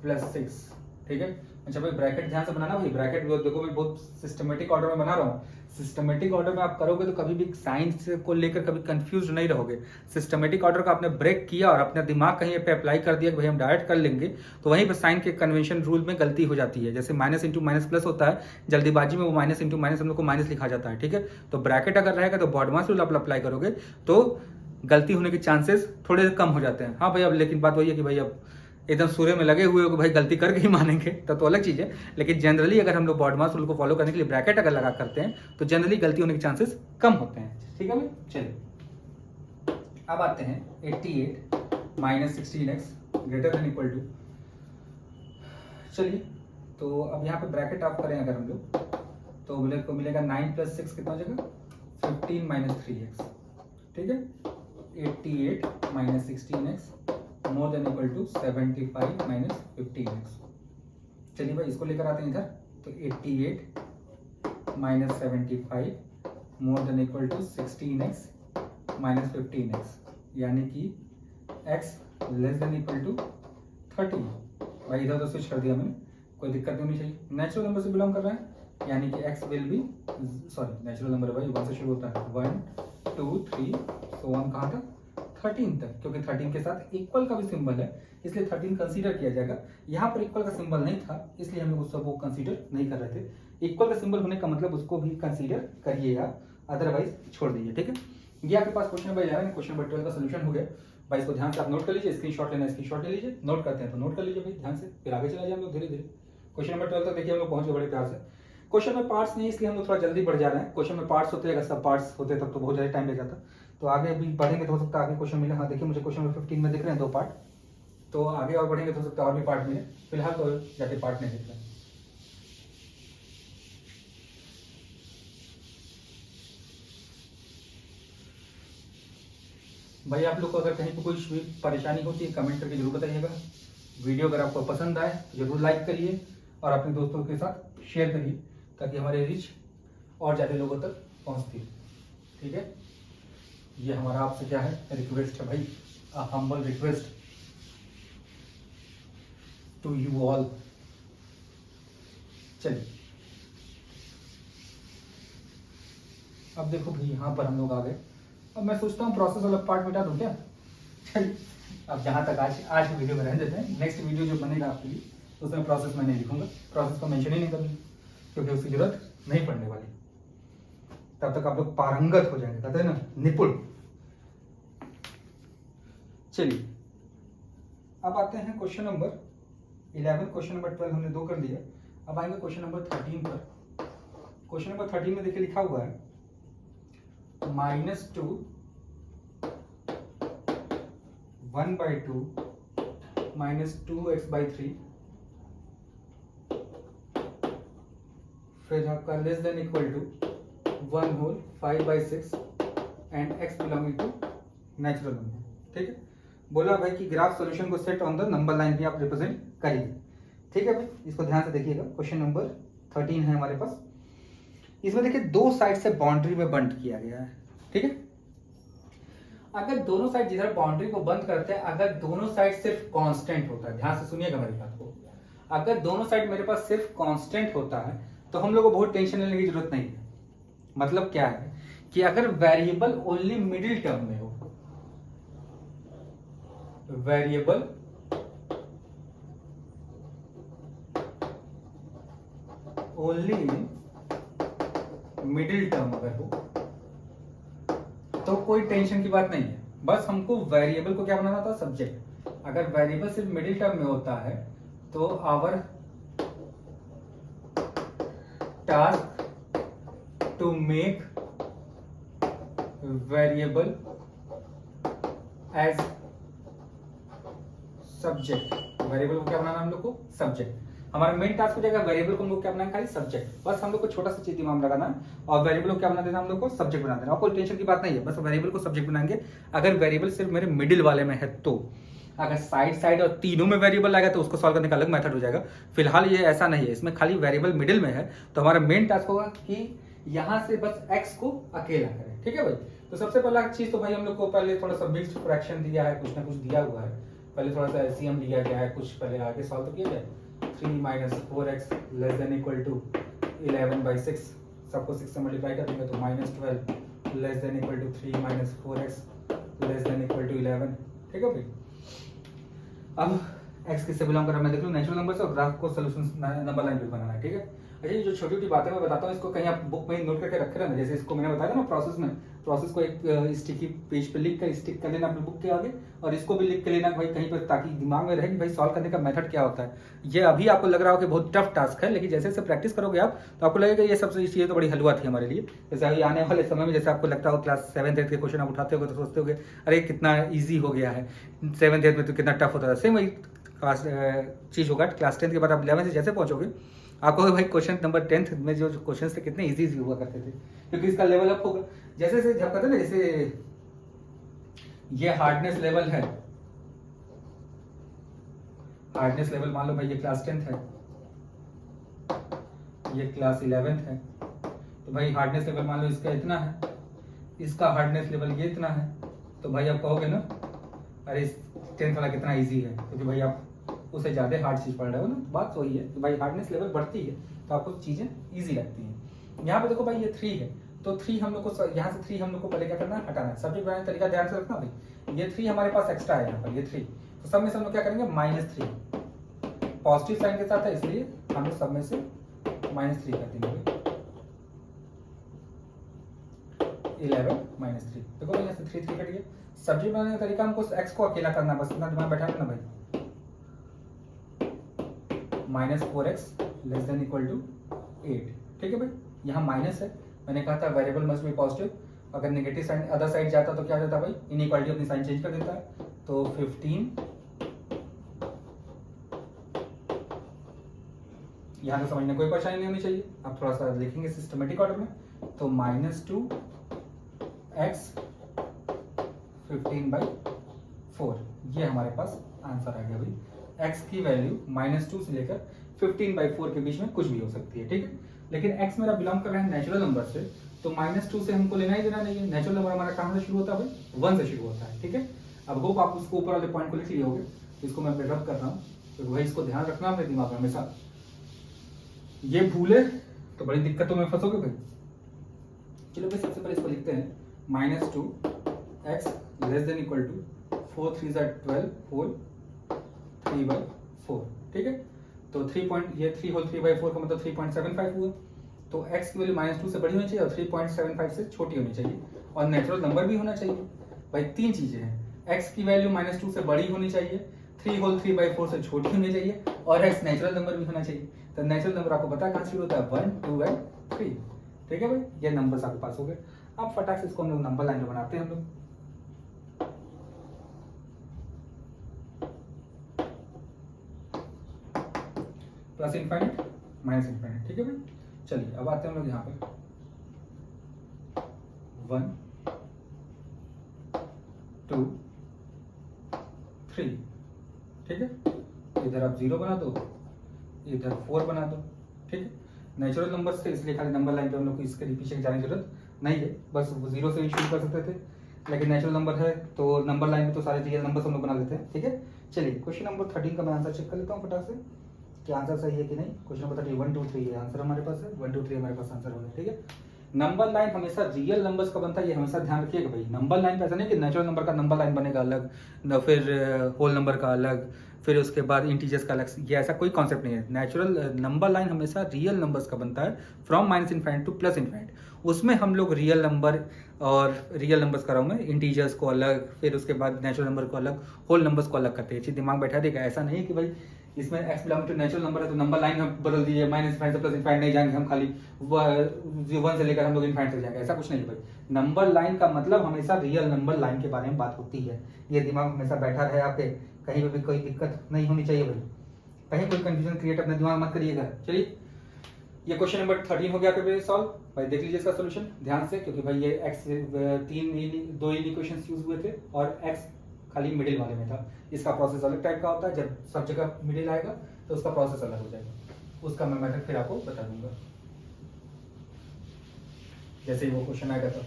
+ 6। ठीक है, अच्छा भाई ब्रैकेट ध्यान से बनाना भाई, ब्रैकेट देखो मैं बहुत सिस्टमेटिक ऑर्डर में बना रहा हूँ, सिस्टमेटिक ऑर्डर में आप करोगे तो कभी भी साइंस को लेकर कभी कंफ्यूज नहीं रहोगे। सिस्टमेटिक ऑर्डर का आपने ब्रेक किया और अपना दिमाग कहीं पे अप्लाई कर दिया कि भाई हम डायरेक्ट कर लेंगे, तो वहीं पर साइन के कन्वेंशन रूल में गलती हो जाती है। जैसे माइनस इंटू माइनस प्लस होता है, जल्दीबाजी में वो माइनस इंटू माइनस हम लोग को माइनस लिखा जाता है। ठीक है, तो ब्रैकेट अगर रहेगा तो बॉडमास रूल आप अप्लाई करोगे तो गलती होने के चांसेस थोड़े कम हो जाते हैं। हाँ भाई, अब लेकिन बात वही है कि भाई अब एकदम सूर्य में लगे हुए हो कि भाई गलती करके ही मानेंगे तो अलग चीज़ है, लेकिन जनरली अगर हम लोग बॉडमास रूल को फॉलो करने के लिए ब्रैकेट अगर लगा करते हैं तो जनरली गलती होने के चांसेस कम होते हैं। ठीक है भाई, चलिए अब आते हैं 88 - 16x greater than equal to, चलिए तो अब यहाँ पे ब्रैकेट ऑफ करें अगर हम लोग तो मिलेगा 9 + 6 कितना हो जाएगा 15 - 3x। ठीक है, 88 - 16x more than equal to 75 - 15x। चलिए भाई इसको लेकर आते हैं इधर, तो 88 - 75 मोर than equal to 16x - 15x, यानी कि x less than equal to 30। भाई इधर उधर स्विच कर दिया मैंने, कोई दिक्कत नहीं होनी चाहिए, नेचुरल नंबर से बिलोंग कर रहा है, यानी कि x will be, sorry natural number भाई 1 से शुरू होता है, 1 2 3 सो ऑन, कहाँ था 13 तक, क्योंकि 13 के साथ इक्वल का भी सिंबल है इसलिए 13 कंसीडर किया जाएगा। यहाँ पर इक्वल का सिंबल नहीं था इसलिए हम लोग उसको वो कंसीडर नहीं कर रहे थे। इक्वल का सिंबल होने का मतलब उसको भी कंसीडर करिए आप, अदरवाइज छोड़ दीजिए। ठीक है, ये आपके पास क्वेश्चन नंबर 11 क्वेश्चन नंबर 12 का सोल्यूशन हो गया भाई। इसको ध्यान से आप नोट कर लीजिए, स्क्रीनशॉट लेना स्क्रीनशॉट ले लीजिए, नोट करते हैं तो नोट कर लीजिए भाई ध्यान से, फिर आगे चला जाए हम लोग धीरे धीरे। क्वेश्चन नंबर 12 तक देखिए हम लोग पहुंच गए बड़े प्यार से। क्वेश्चन में पार्ट्स नहीं इसलिए हम लोग थोड़ा जल्दी बढ़ जा रहे हैं। क्वेश्चन में पार्ट्स होते अगर सब पार्ट्स होते तब तो बहुत ज़्यादा टाइम लग जाता, तो आगे अभी बढ़ेंगे तो हो सकता है आगे क्वेश्चन मिले। हाँ देखिए मुझे क्वेश्चन नंबर 15 में दिख रहे हैं 2 पार्ट, तो आगे और बढ़ेंगे तो हो सकता है और भी पार्ट मिले, फिलहाल तो जाके पार्ट नहीं दिख रहे। भाई आप लोग को अगर कहीं पर कोई भी परेशानी होती है कमेंट करके जरूर बताइएगा। वीडियो अगर आपको पसंद आए जरूर लाइक करिए और अपने दोस्तों के साथ शेयर करिए ताकि हमारे रीच और ज़्यादा लोगों तक पहुंचती है। ठीक है, ये हमारा आपसे क्या है रिक्वेस्ट है भाई, a humble request to you all. चलिए अब देखो भाई यहाँ पर हम लोग आ गए। अब मैं सोचता हूँ प्रोसेस वाला पार्ट मिटा दूँ क्या। चलिए अब जहाँ तक आज की वीडियो में रहने देते हैं, नेक्स्ट वीडियो जो बनेगा आपके लिए उसमें प्रोसेस मैं नहीं लिखूंगा, प्रोसेस को मेंशन ही नहीं करूँगा क्योंकि उसकी जरूरत नहीं पड़ने वाली। तब तक आप लोग पारंगत हो जाएंगे, कहते हैं ना निपुण। चलिए अब आते हैं क्वेश्चन नंबर 11, क्वेश्चन नंबर 12 हमने 2 कर लिया। अब आएंगे क्वेश्चन नंबर 13 पर। क्वेश्चन नंबर 13 में देखिए लिखा हुआ है -2 1/2 -2x/3, फिर आपका less than equal to 1 whole 5/6 and x belonging to natural number. ठीक है, बोला भाई कि ग्राफ सॉल्यूशन को set on the number line भी आप रिप्रेजेंट करिए। ठीक है भाई, इसको ध्यान से देखिएगा। क्वेश्चन नंबर 13 है हमारे पास। इसमें देखिए 2 साइड से बाउंड्री में बंद किया गया है। ठीक है, अगर दोनों साइड जिधर बाउंड्री को बंद करते हैं, अगर दोनों साइड सिर्फ कांस्टेंट होता है, ध्यान से सुनिएगा मेरी बात को, अगर दोनों साइड मेरे पास सिर्फ कांस्टेंट होता है तो हम लोग को बहुत टेंशन लेने की जरूरत नहीं है। मतलब क्या है कि अगर वेरिएबल ओनली मिडिल टर्म में हो, variable only in middle term अगर हो तो कोई टेंशन की बात नहीं है। बस हमको वेरिएबल को क्या बनाना था, सब्जेक्ट। अगर वेरिएबल सिर्फ मिडिल टर्म में होता है तो our task to make variable as subject. Variable को क्या बनाना हम लोग को, सब्जेक्ट। हमारा मेन टास्क हो जाएगा वेरिएबल को हम लोग क्या बनाएंगे, खाली सब्जेक्ट। बस हम लोग को छोटा सा चीज दिमाग लगाना है और वेरिएबल को क्या बना देना हम लोग को, सब्जेक्ट बना देना। और कोई टेंशन की बात नहीं है, बस वेरिएबल को सब्जेक्ट बनाएंगे। अगर वेरिएबल सिर्फ मेरे मिडिल वाले में है तो, अगर साइड और तीनों में वेरिएबल आएगा तो उसको सॉल्व करने का अलग मेथड हो जाएगा। फिलहाल ये ऐसा नहीं है, इसमें खाली वेरिएबल मिडिल में है तो हमारा मेन टास्क होगा कि यहां से बस x को अकेला करें। ठीक है भाई, तो सबसे पहला चीज तो भाई हम लोग को पहले थोड़ा सा मिक्स्ड फ्रैक्शन दिया है, कुछ ना कुछ दिया हुआ है। पहले थोड़ा सा एलसीएम दिया गया है, कुछ पहले आगे सॉल्व तो किया जाए। 3 - 4x less than equal to 11/6, सबको 6 से मल्टीप्लाई कर देंगे तो -12 less than equal to 3 - 4x less than equal to 11। ठीक है भाई, अब x किससे बिलोंग कर रहा है मैं देख लूँ, नेचुरल नंबर से, और ग्राफ को सोल्यूशन नंबर लाइन पे बनाना है। ठीक है, अच्छा ये जो छोटी छोटी बातें मैं बताता हूँ इसको कहीं आप बुक में नोट करके रखे रहना। जैसे इसको मैंने बताया ना प्रोसेस में, प्रोसेस को एक स्टिकी पेज पे लिख कर स्टिक कर लेना अपने बुक के आगे, और इसको भी लिख के लेना भाई कहीं पर, ताकि दिमाग में रहे कि भाई सॉल्व करने का मेथड क्या होता है। ये अभी आपको लग रहा हो कि बहुत टफ टास्क है, लेकिन जैसे जैसे प्रैक्टिस करोगे आप तो आपको लगेगा ये सबसे चीज़ें तो बड़ी हलवा थी हमारे लिए। जैसे अभी आने वाले समय में जैसे आपको लगता हो क्लास 7th 8th के क्वेश्चन आप उठाते हो तो सोचते हो अरे कितना ईजी हो गया है, 7th 8th में तो कितना टफ होता था। सेम वही क्लास चीज़ होगा क्लास 10th के बाद आप 11th से जैसे पहुँचोगे आपको भाई क्वेश्चन नंबर 10th में जो क्वेश्चन थे कितने इजी हुआ करते थे, क्योंकि इसका लेवल अप होगा। जैसे जैसे जब कहते हैं ना, जैसे ये हार्डनेस लेवल है, हार्डनेस लेवल मान लो भाई ये क्लास 10th है, ये क्लास 11th है, तो भाई हार्डनेस लेवल मान लो इसका इतना है, इसका हार्डनेस लेवल ये इतना है, तो भाई आप कहोगे ना अरे 10th वाला कितना इजी है, क्योंकि भाई आप उससे ज़्यादा हार्ड चीज़ पढ़ रहे हो ना। बात वही है कि भाई हार्डनेस लेवल बढ़ती है तो आपको चीज़ें ईजी लगती हैं। यहाँ पे देखो भाई ये 3 है, तो 3 हम लोग को यहाँ से 3 हम लोग को पहले क्या करना है, हटाना है। सब्जेक्ट बनाने का तरीका ध्यान से रखना भाई, ये 3 हमारे पास एक्स्ट्रा है यहाँ पर, ये 3, तो सब में से हम लोग क्या करेंगे -3, पॉजिटिव साइन के साथ है इसलिए हम लोग सब में से -3 कर देंगे, 11 -3। देखो भाई यहाँ से 3 कट गया। सब्जी बनाने का तरीका हमको x को अकेला करना, बस इतना दिमाग बैठा ना भाई, -4x ≤ 8, ठीक है भाई। यहाँ माइनस है, मैंने कहा था वेरिएबल मस्ट बी पॉजिटिव, अगर नेगेटिव साइन अदर साइड जाता तो क्या जाता भाई, इनइक्वालिटी अपनी साइन चेंज कर देता है, तो 15 यहाँ तो समझने कोई परेशानी नहीं होनी चाहिए। अब थोड़ा सा लिखेंगे सिस्टमेटिक ऑर्डर में, तो -2x 15/4, ये हमारे पास आंसर आ गया भाई। x की वैल्यू -2 से लेकर 15/4 के बीच में कुछ भी हो सकती है, ठीक है। लेकिन x मेरा बिलोंग कर रहा है नेचुरल नंबर से, तो -2 से हमको लेना ही देना नहीं है। नेचुरल नंबर हमारा कहाँ से शुरू होता है भाई, 1 से शुरू होता है, ठीक है। अब होप आप उसको ऊपर वाले पॉइंट को लिख लिए होगे, इसको मैं बिल्डअप कर रहा हूँ, तो भाई इसको ध्यान रखना अपने दिमाग में हमेशा, ये भूले तो बड़ी दिक्कतों में फंसोगे भाई। चलो भाई सबसे पहले इसको लिखते हैं, -2x ≤ 4 3 12 होल 3/4, ठीक है। तो 3 होल 3/4 का मतलब 3.75 हुआ, तो x की वैल्यू -2 से बड़ी होनी चाहिए और 3.75 से छोटी होनी चाहिए, और नेचुरल नंबर भी होना चाहिए भाई। 3 चीजें हैं, x की वैल्यू -2 से बड़ी होनी चाहिए, 3 होल 3/4 से छोटी होनी चाहिए, और x नेचुरल नंबर भी होना चाहिए। तो नेचुरल नंबर आपको पता है कहाँ शुरू होता है, 1 2 एंड 3, ठीक है भाई। ये नंबर्स आपके पास हो गए। अब फटाक से इसको हम लोग नंबर लाइन में बनाते हैं हम लोग। प्लस इनफाइनाइट माइनस इनफाइनाइट, ठीक है भाई। चलिए अब आते हैं हम लोग यहाँ पे 1 2 3, ठीक है। इधर आप 0 बना दो, इधर 4 बना दो, ठीक है। नेचुरल नंबर से इसलिए खाली नंबर लाइन पे हम लोग को इसके पीछे जाने की जरूरत नहीं है, बस 0 से ही शुरू कर सकते थे, लेकिन नेचुरल नंबर है तो नंबर लाइन में तो सारे रियल नंबर हम लोग बना लेते हैं, ठीक है। चलिए क्वेश्चन नंबर 13 का मैं आंसर चेक कर लेता हूँ फटाक से कि आंसर सही है कि नहीं। क्वेश्चन नंबर 13 1 2 3 ये आंसर हमारे पास है, 1 2 3 हमारे पास आंसर होगा, ठीक है। नंबर लाइन हमेशा रियल नंबर्स का बनता है, ये हमेशा ध्यान रखिएगा भाई। नंबर लाइन पे ऐसा नहीं कि नेचुरल नंबर का नंबर लाइन बनेगा अलग, फिर होल नंबर का अलग, फिर उसके बाद इंटीजर्स का अलग, ये ऐसा कोई कॉन्सेप्ट नहीं है। नेचुरल नंबर लाइन हमेशा रियल नंबर्स का बनता है, फ्रॉम -इनफाइनाइट टू +इनफाइनाइट। उसमें हम लोग रियल नंबर और रियल नंबर्स कर रहा हूँ मैं, इंटीजर्स को अलग, फिर उसके बाद नेचुरल नंबर को अलग, होल नंबर्स को अलग करते हैं। चीज दिमाग बैठा देगा, ऐसा नहीं कि भाई इसमें x belong to natural number है तो नंबर लाइन हम बदल दीजिए, -इनफाइनाइट से +इनफाइनाइट नहीं जाएंगे हम, खाली 1 से लेकर हम लोग इनफाइनाइट तक जाएंगे, ऐसा कुछ नहीं है भाई। नंबर लाइन का मतलब हमेशा रियल नंबर लाइन के बारे में बात होती है, ये दिमाग हमेशा बैठा रहे आपके, कहीं पे भी कोई दिक्कत नहीं होनी चाहिए भाई, कहीं कोई कंफ्यूजन क्रिएट अपने दिमाग मत करिएगा। चलिए ये क्वेश्चन नंबर 13 हो गया आपके लिए सॉल्व। भाई देख लीजिए इसका सोल्यूशन ध्यान से, क्योंकि भाई ये x 2 इक्वेशंस यूज हुए थे और x खाली मिडिल वाले में था। इसका प्रोसेस अलग टाइप का होता है, जब सब जगह मिडिल आएगा तो उसका प्रोसेस अलग हो जाएगा, उसका मैं मेथड फिर आपको बता दूंगा जैसे ही वो क्वेश्चन आएगा तब,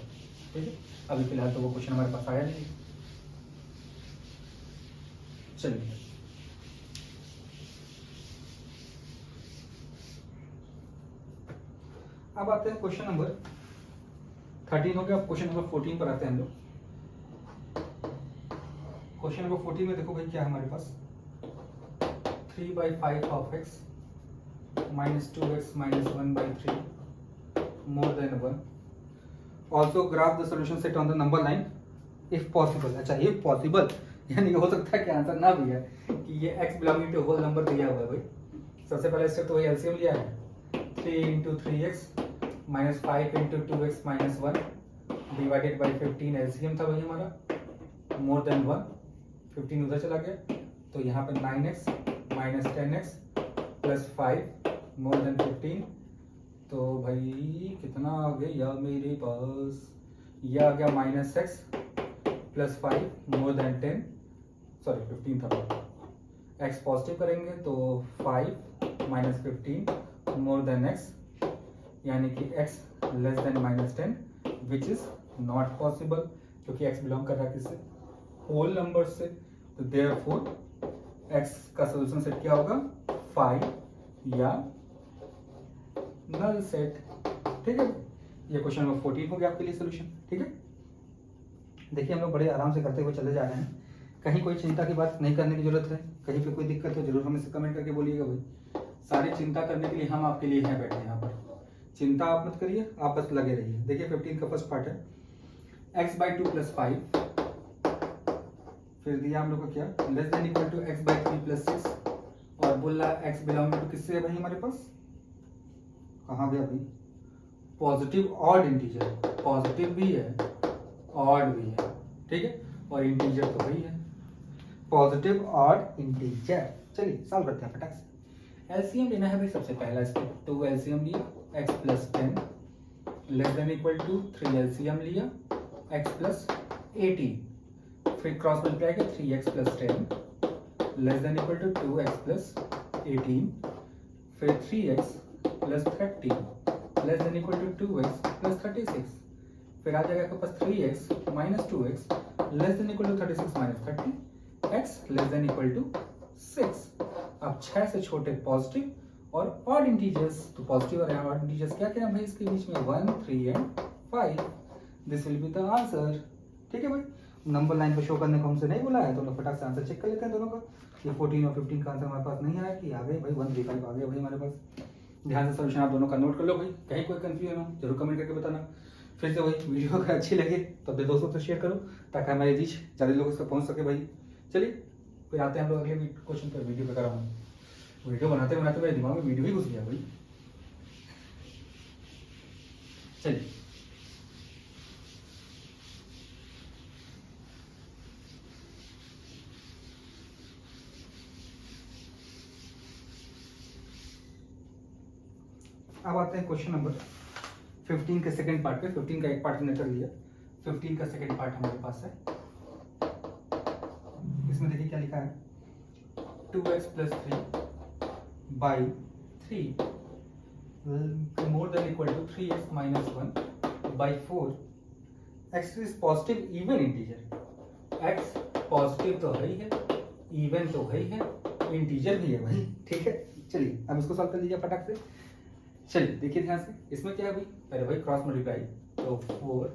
ठीक है। अभी फिलहाल तो वो क्वेश्चन हमारे पास आया नहीं। चलिए अब आते हैं क्वेश्चन नंबर 13 हो गया, अब क्वेश्चन नंबर 14 पर आते हैं हम लोग। क्वेश्चन नंबर 14 में देखो भाई क्या है हमारे पास, 3/5 of x -2x -1/3 more than 1. Also graph the solution set on the number line if possible. अच्छा if possible यानी हो सकता है कि आंसर ना भी है कि ये x belonging to whole number दिया हुआ है भाई। सबसे पहला स्टेप तो वही एलसीएम लिया है, 3 × 3x -5 × 2x -1 divided by 15 LCM था भाई हमारा, मोर देन 1, 15 उधर चला गया तो यहाँ पे 9x -10x +5 मोर देन 15, तो भाई कितना आ गया मेरे पास, ये आ गया -x +5 मोर देन 10, सॉरी 15 था, x पॉजिटिव करेंगे तो 5 -15 मोर देन x, यानी कि x less then -10 which is not possible, क्योंकि x बिलोंग कर रहा है किससे, होल नंबर से, तो देयरफॉर x का सोल्यूशन सेट क्या होगा, 5 या नल सेट, ठीक है। ये क्वेश्चन नंबर 14 हो गया आपके लिए सोल्यूशन, ठीक है। देखिए हम लोग बड़े आराम से करते हुए चले जा रहे हैं, कहीं कोई चिंता की बात नहीं करने की जरूरत है। कहीं पे कोई दिक्कत हो जरूर हमें से कमेंट करके बोलिएगा भाई। सारी चिंता करने के लिए हम आपके लिए हैं बैठे यहाँ पर, चिंता आप मत करिए, आप बस लगे रहिए। देखिए 15 का फर्स्ट पार्ट है x/2 + 5, फिर दिया हम लोग को क्या less than equal to x/3 + 6, और बोल रहा x बिलोंग टू किससे है भाई हमारे पास, कहाँ गया भाई, पॉजिटिव ऑड इंटीजर, पॉजिटिव भी है ऑड भी है, ठीक है, और इंटीजर तो वही है पॉजिटिव ऑड इंटीजर। चलिए सॉल्व करते हैं फटाक से। एलसीएम लेना है भाई, सबसे पहला स्टेप, तो एलसीएम लिया x + 10 less than equal to 3 LCM लिया x + 18, फिर क्रॉस मल्टीप्लाई किया 3x + 10 less than equal to 2x + 18, फिर 3x + 30 less than equal to 2x + 36, फिर आ जाएगा आपके पास 3x - 2x less than equal to 36 - 30, x less than equal to 6। अब 6 से छोटे पॉजिटिव और ऑड इंटीजर्स, तो पॉजिटिव और ऑड इंटीजर्स क्या क्या है भाई इसके बीच में 1, 3 and 5, this will be the answer. ठीक है भाई, नंबर लाइन पे शो करने को हमसे नहीं बोला है, तो हम लोग फटाक से आंसर चेक कर लेते हैं दोनों का। ये 14 और 15 का आंसर हमारे पास नहीं आया कि आ गए भाई, 135 आ गए भाई हमारे पास। ध्यान से सोल्यूशन आप दोनों का नोट कर लो भाई, कहीं कोई कंफ्यूजन हो जरूर कमेंट करके बताना। फिर से वही वीडियो अगर अच्छी लगे तो अपने दोस्तों से शेयर करो ताकि हमारी रीच ज़्यादा लोगों तक पहुंच सके भाई। चलिए फिर आते हैं हम लोग अगले क्वेश्चन पर। वीडियो पे कराऊँ, वीडियो बनाते बनाते मेरे दिमाग में वीडियो ही घुस गया भाई। चलिए अब आते हैं क्वेश्चन नंबर 15 के सेकंड पार्ट पे। 15 का एक पार्ट हमने कर लिया, 15 का सेकंड पार्ट हमारे पास है। इसमें देखिए क्या लिखा है, 2x + 3/3 more than equal to 3x - 1/4। x is positive even integer, x positive तो है ही है, इवन तो है ही है, इंटीजर भी है भाई। ठीक है, चलिए अब इसको सॉल्व कर लीजिए फटाक से। चलिए देखिए ध्यान से, इसमें क्या है भाई, पहले भाई क्रॉस मल्टीप्लाई, तो 4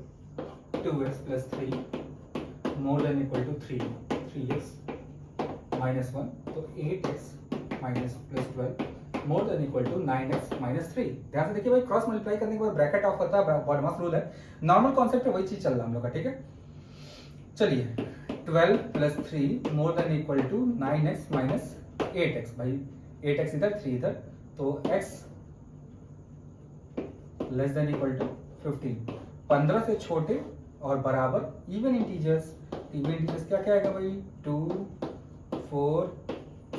2x + 3 more than equal to 3x - 1, तो 8x - +12 more than equal to 9x - 3। ध्यान से देखिए भाई, क्रॉस मल्टीप्लाई करने के बाद ब्रैकेट ऑफ होता है, बॉडमास रूल है, नॉर्मल कॉन्सेप्ट है, वही चीज चल रहा है हम लोग का। ठीक है, चलिए 12 + 3 more than equal to 9x - 8x, भाई 8x इधर 3 इधर, तो x less than equal to 15। 15 से छोटे और बराबर इवन इंटीजर्स, इवन इंटीजर्स क्या क्या आएगा भाई, 2 4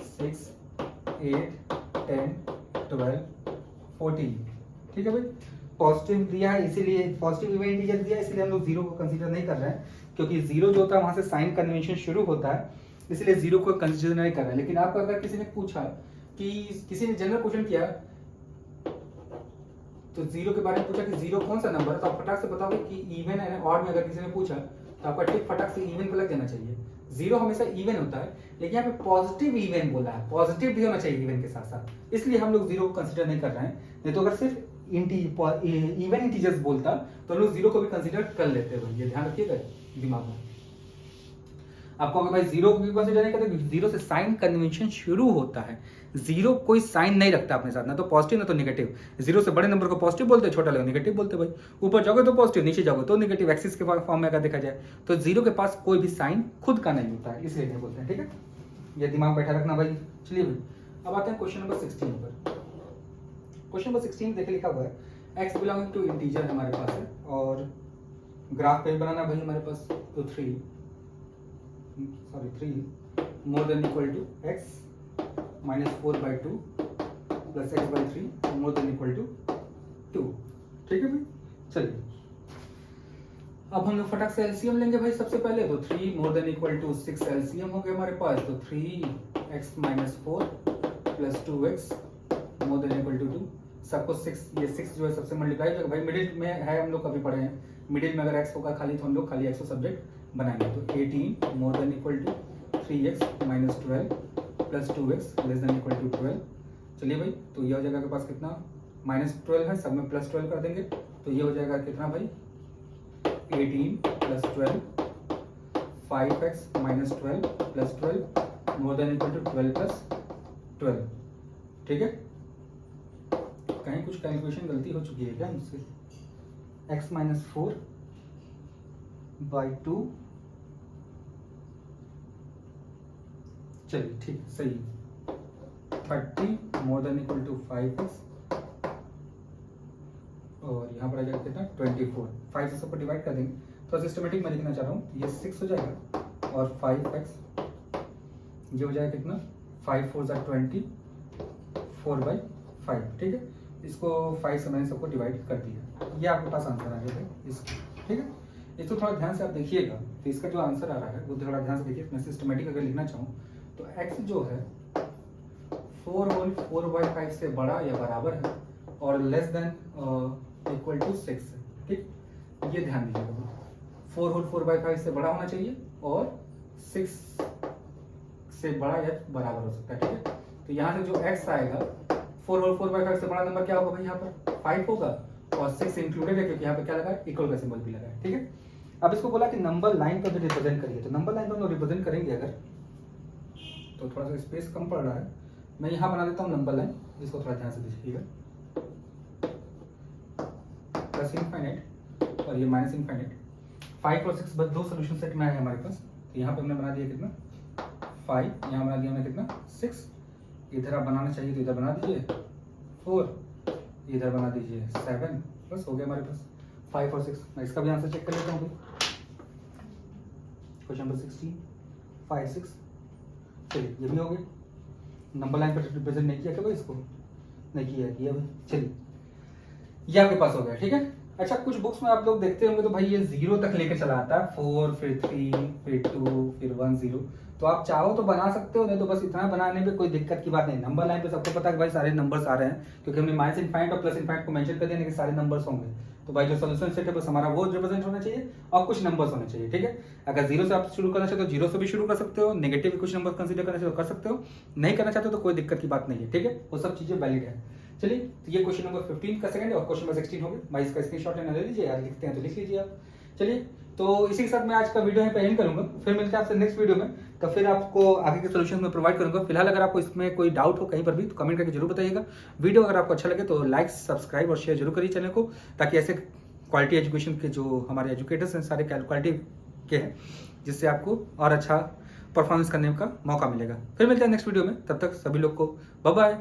6 8 10 12 14। ठीक है भाई, पॉजिटिव दिया है इसीलिए, पॉजिटिव इवन इंटीजर दिया है इसीलिए हम लोग जीरो को कंसीडर नहीं कर रहे हैं, क्योंकि जीरो जो होता है वहां से साइन कन्वेंशन शुरू होता है, इसलिए जीरो को कंसीडर नहीं कर रहे हैं। लेकिन आपको अगर किसी ने पूछा कि किसी ने जनरल क्वेश्चन किया तो जीरो के बारे में पूछा कि जीरो कौन सा नंबर है, तो आप फटाक से बताओगे कि इवन है ऑड में। अगर किसी ने पूछा तो आपका टिक फटाक से इवन पे लग जाना चाहिए। जीरो हमेशा इवन होता है, लेकिन यहाँ पे पॉजिटिव इवन बोला है, पॉजिटिव भी होना चाहिए इवन के साथ साथ, इसलिए हम लोग जीरो को कंसीडर नहीं कर रहे हैं। नहीं तो अगर सिर्फ इवन इंटीजर्स बोलता तो हम लोग जीरो को भी कंसीडर कर लेते हैं। ये ध्यान रखिएगा दिमाग में। आपको अगर भाई जीरो को भी कंसीडर नहीं करते, जीरो से साइन कन्वेंशन शुरू होता है, जीरो कोई साइन नहीं रखता अपने साथ, ना तो पॉजिटिव ना तो नेगेटिव। जीरो से बड़े नंबर को पॉजिटिव बोलते हैं, छोटा लोग नेगेटिव बोलते हैं भाई। ऊपर जाओगे तो पॉजिटिव, नीचे जाओगे तो नेगेटिव, एक्सिस के फॉर्म में अगर देखा जाए तो जीरो के पास कोई भी साइन खुद का नहीं होता है, इसलिए नहीं बोलते हैं। ठीक है, ये दिमाग बैठा रखना भाई। चलिए भाई अब आते हैं क्वेश्चन नंबर 16 पर। क्वेश्चन नंबर 16 देखिए लिखा हुआ है, एक्स बिलोंगिंग टू इंटीजर हमारे पास है और ग्राफ पे बनाना भाई हमारे पास, तो 3 more than equal to x - 4/2 plus x/3 more than equal to 2। ठीक है भाई, चलिए अब हम लोग फटाक से एलसीएम लेंगे भाई। सबसे पहले तो 3 more than equal to 6 LCM हो गया हमारे पास, तो 3x - 4 plus 2x more than equal to 2। सबको 6, ये 6 जो है सबसे मल्टीप्लाई होगा भाई, मिडिल में है, हम लोग कभी पढ़े हैं, मिडिल में अगर x होगा खाली तो हम लोग खाली x को सब्जेक्ट बनाएंगे। तो 18 more than equal to 3x - 12 plus 2x less than equal to 12। चलिए भाई, तो ये हो जाएगा आपके पास कितना, -12 है, सब में +12 कर देंगे, तो ये हो जाएगा कितना भाई, 18 + 12 5x minus 12 plus 12 more than equal to 12 plus 12। ठीक है, कहीं कुछ कैलकुलेशन गलती हो चुकी है क्या मुझसे? x माइनस 4 बाई 2, चलिए ठीक सही है। 30 मोर देन इक्वल टू 5x और यहाँ पर आ जाएगा कितना 24। 5 से सबको डिवाइड कर देंगे तो सिस्टमेटिक मैं लिखना चाह रहा हूँ, ये 6 हो जाएगा और 5x ये हो जाएगा कितना 5 4 ज़ा 20 4/5। ठीक है, इसको 5 से मैंने सबको डिवाइड कर दिया, ये आपके पास आंसर आ गया इसका। ठीक है, इसको थोड़ा ध्यान से आप देखिएगा, तो इसका जो आंसर आ रहा है वो थोड़ा ध्यान से देखिए। मैं सिस्टमेटिक अगर लिखना चाहूँ तो x जो है 4 होल 4/5 से बड़ा या बराबर है और लेस देन इक्वल टू 6 है। ठीक, ये ध्यान दीजिएगा, 4 होल 4/5 से बड़ा होना चाहिए और 6 से बड़ा या बराबर हो सकता है। ठीक है, तो यहाँ से जो x आएगा 4 होल 4/5 से बड़ा नंबर क्या होगा भाई, यहाँ पर 5 होगा और 6 इंक्लूडेड है क्योंकि यहाँ पे क्या लगा है, इक्वल का सिंबल भी लगा है। ठीक है, अब इसको बोला कि नंबर लाइन पर रिप्रेजेंट करिए, तो नंबर लाइन पर हम रिप्रेजेंट करेंगे अगर, तो थोड़ा सा स्पेस कम पड़ रहा है, मैं यहाँ बना देता हूँ नंबर लाइन, इसको थोड़ा ध्यान से देखिएगा। प्लस इनफाइनाइट और ये माइनस इनफाइनाइट, 5 और 6 बस दो सोल्यूशन सेट में आए हमारे पास, तो यहाँ पे हमने बना दिया कितना 5, यहाँ बना दिया हमने कितना 6, इधर आप बनाना चाहिए तो इधर बना दीजिए 4, इधर बना दीजिए 7, बस हो गया हमारे पास 5 और 6। मैं इसका भी आंसर चेक कर लेता हूँ। क्वेश्चन नंबर 16 5 6, चलिए ये भी हो गया। नंबर लाइन पर रिप्रेजेंट नहीं किया क्या इसको, नहीं किया भाई, चलिए ये आपके पास हो गया। ठीक है, अच्छा कुछ बुक्स में आप लोग देखते होंगे तो भाई ये 0 तक लेकर चला आता है, 4 फिर 3 फिर 2 फिर 1 0, तो आप चाहो तो बना सकते हो, नहीं तो बस इतना बनाने में कोई दिक्कत की बात नहीं। नंबर लाइन पे सबको पता है कि भाई सारे नंबर्स आ रहे हैं, क्योंकि हमने माइनस इनफाइनाइट और प्लस इनफाइनाइट को मेंशन कर दिया कि सारे नंबर्स होंगे, तो भाई जो सोल्यूशन सेट है बस हमारा वो रिप्रेजेंट होना चाहिए और कुछ नंबर्स होने चाहिए। ठीक है, अगर 0 से आप शुरू करना चाहते हो 0 से भी शुरू कर सकते हो, नेगेटिव कुछ नंबर कंसीडर करना चाहते हो कर सकते हो, नहीं करना चाहते हो तो कोई दिक्कत की बात नहीं है। ठीक है, वो सब चीजें वैलिड है। चलिए, तो ये क्वेश्चन नंबर 15 का सेकंड है और क्वेश्चन नंबर 16 हो गया। भाई इसका स्क्रीनशॉट लेना ले लीजिए यार, लिखते हैं तो लिख लीजिए आप। चलिए, तो इसी के साथ मैं आज का वीडियो यहीं पे एंड करूंगा, फिर मिलते हैं आपसे नेक्स्ट वीडियो में, तो फिर आपको आगे के सोल्यूशन में प्रोवाइड करूंगा। फिलहाल अगर आपको इसमें कोई डाउट हो कहीं पर भी तो कमेंट करके जरूर बताइएगा। वीडियो अगर आपको अच्छा लगे तो लाइक सब्सक्राइब और शेयर जरूर करिए चैनल को, ताकि ऐसे क्वालिटी एजुकेशन के जो हमारे एजुकेटर्स हैं सारे क्वालिटी के हैं, जिससे आपको और अच्छा परफॉर्मेंस करने का मौका मिलेगा। फिर मिलते हैं नेक्स्ट वीडियो में, तब तक सभी लोग को बाय बाय।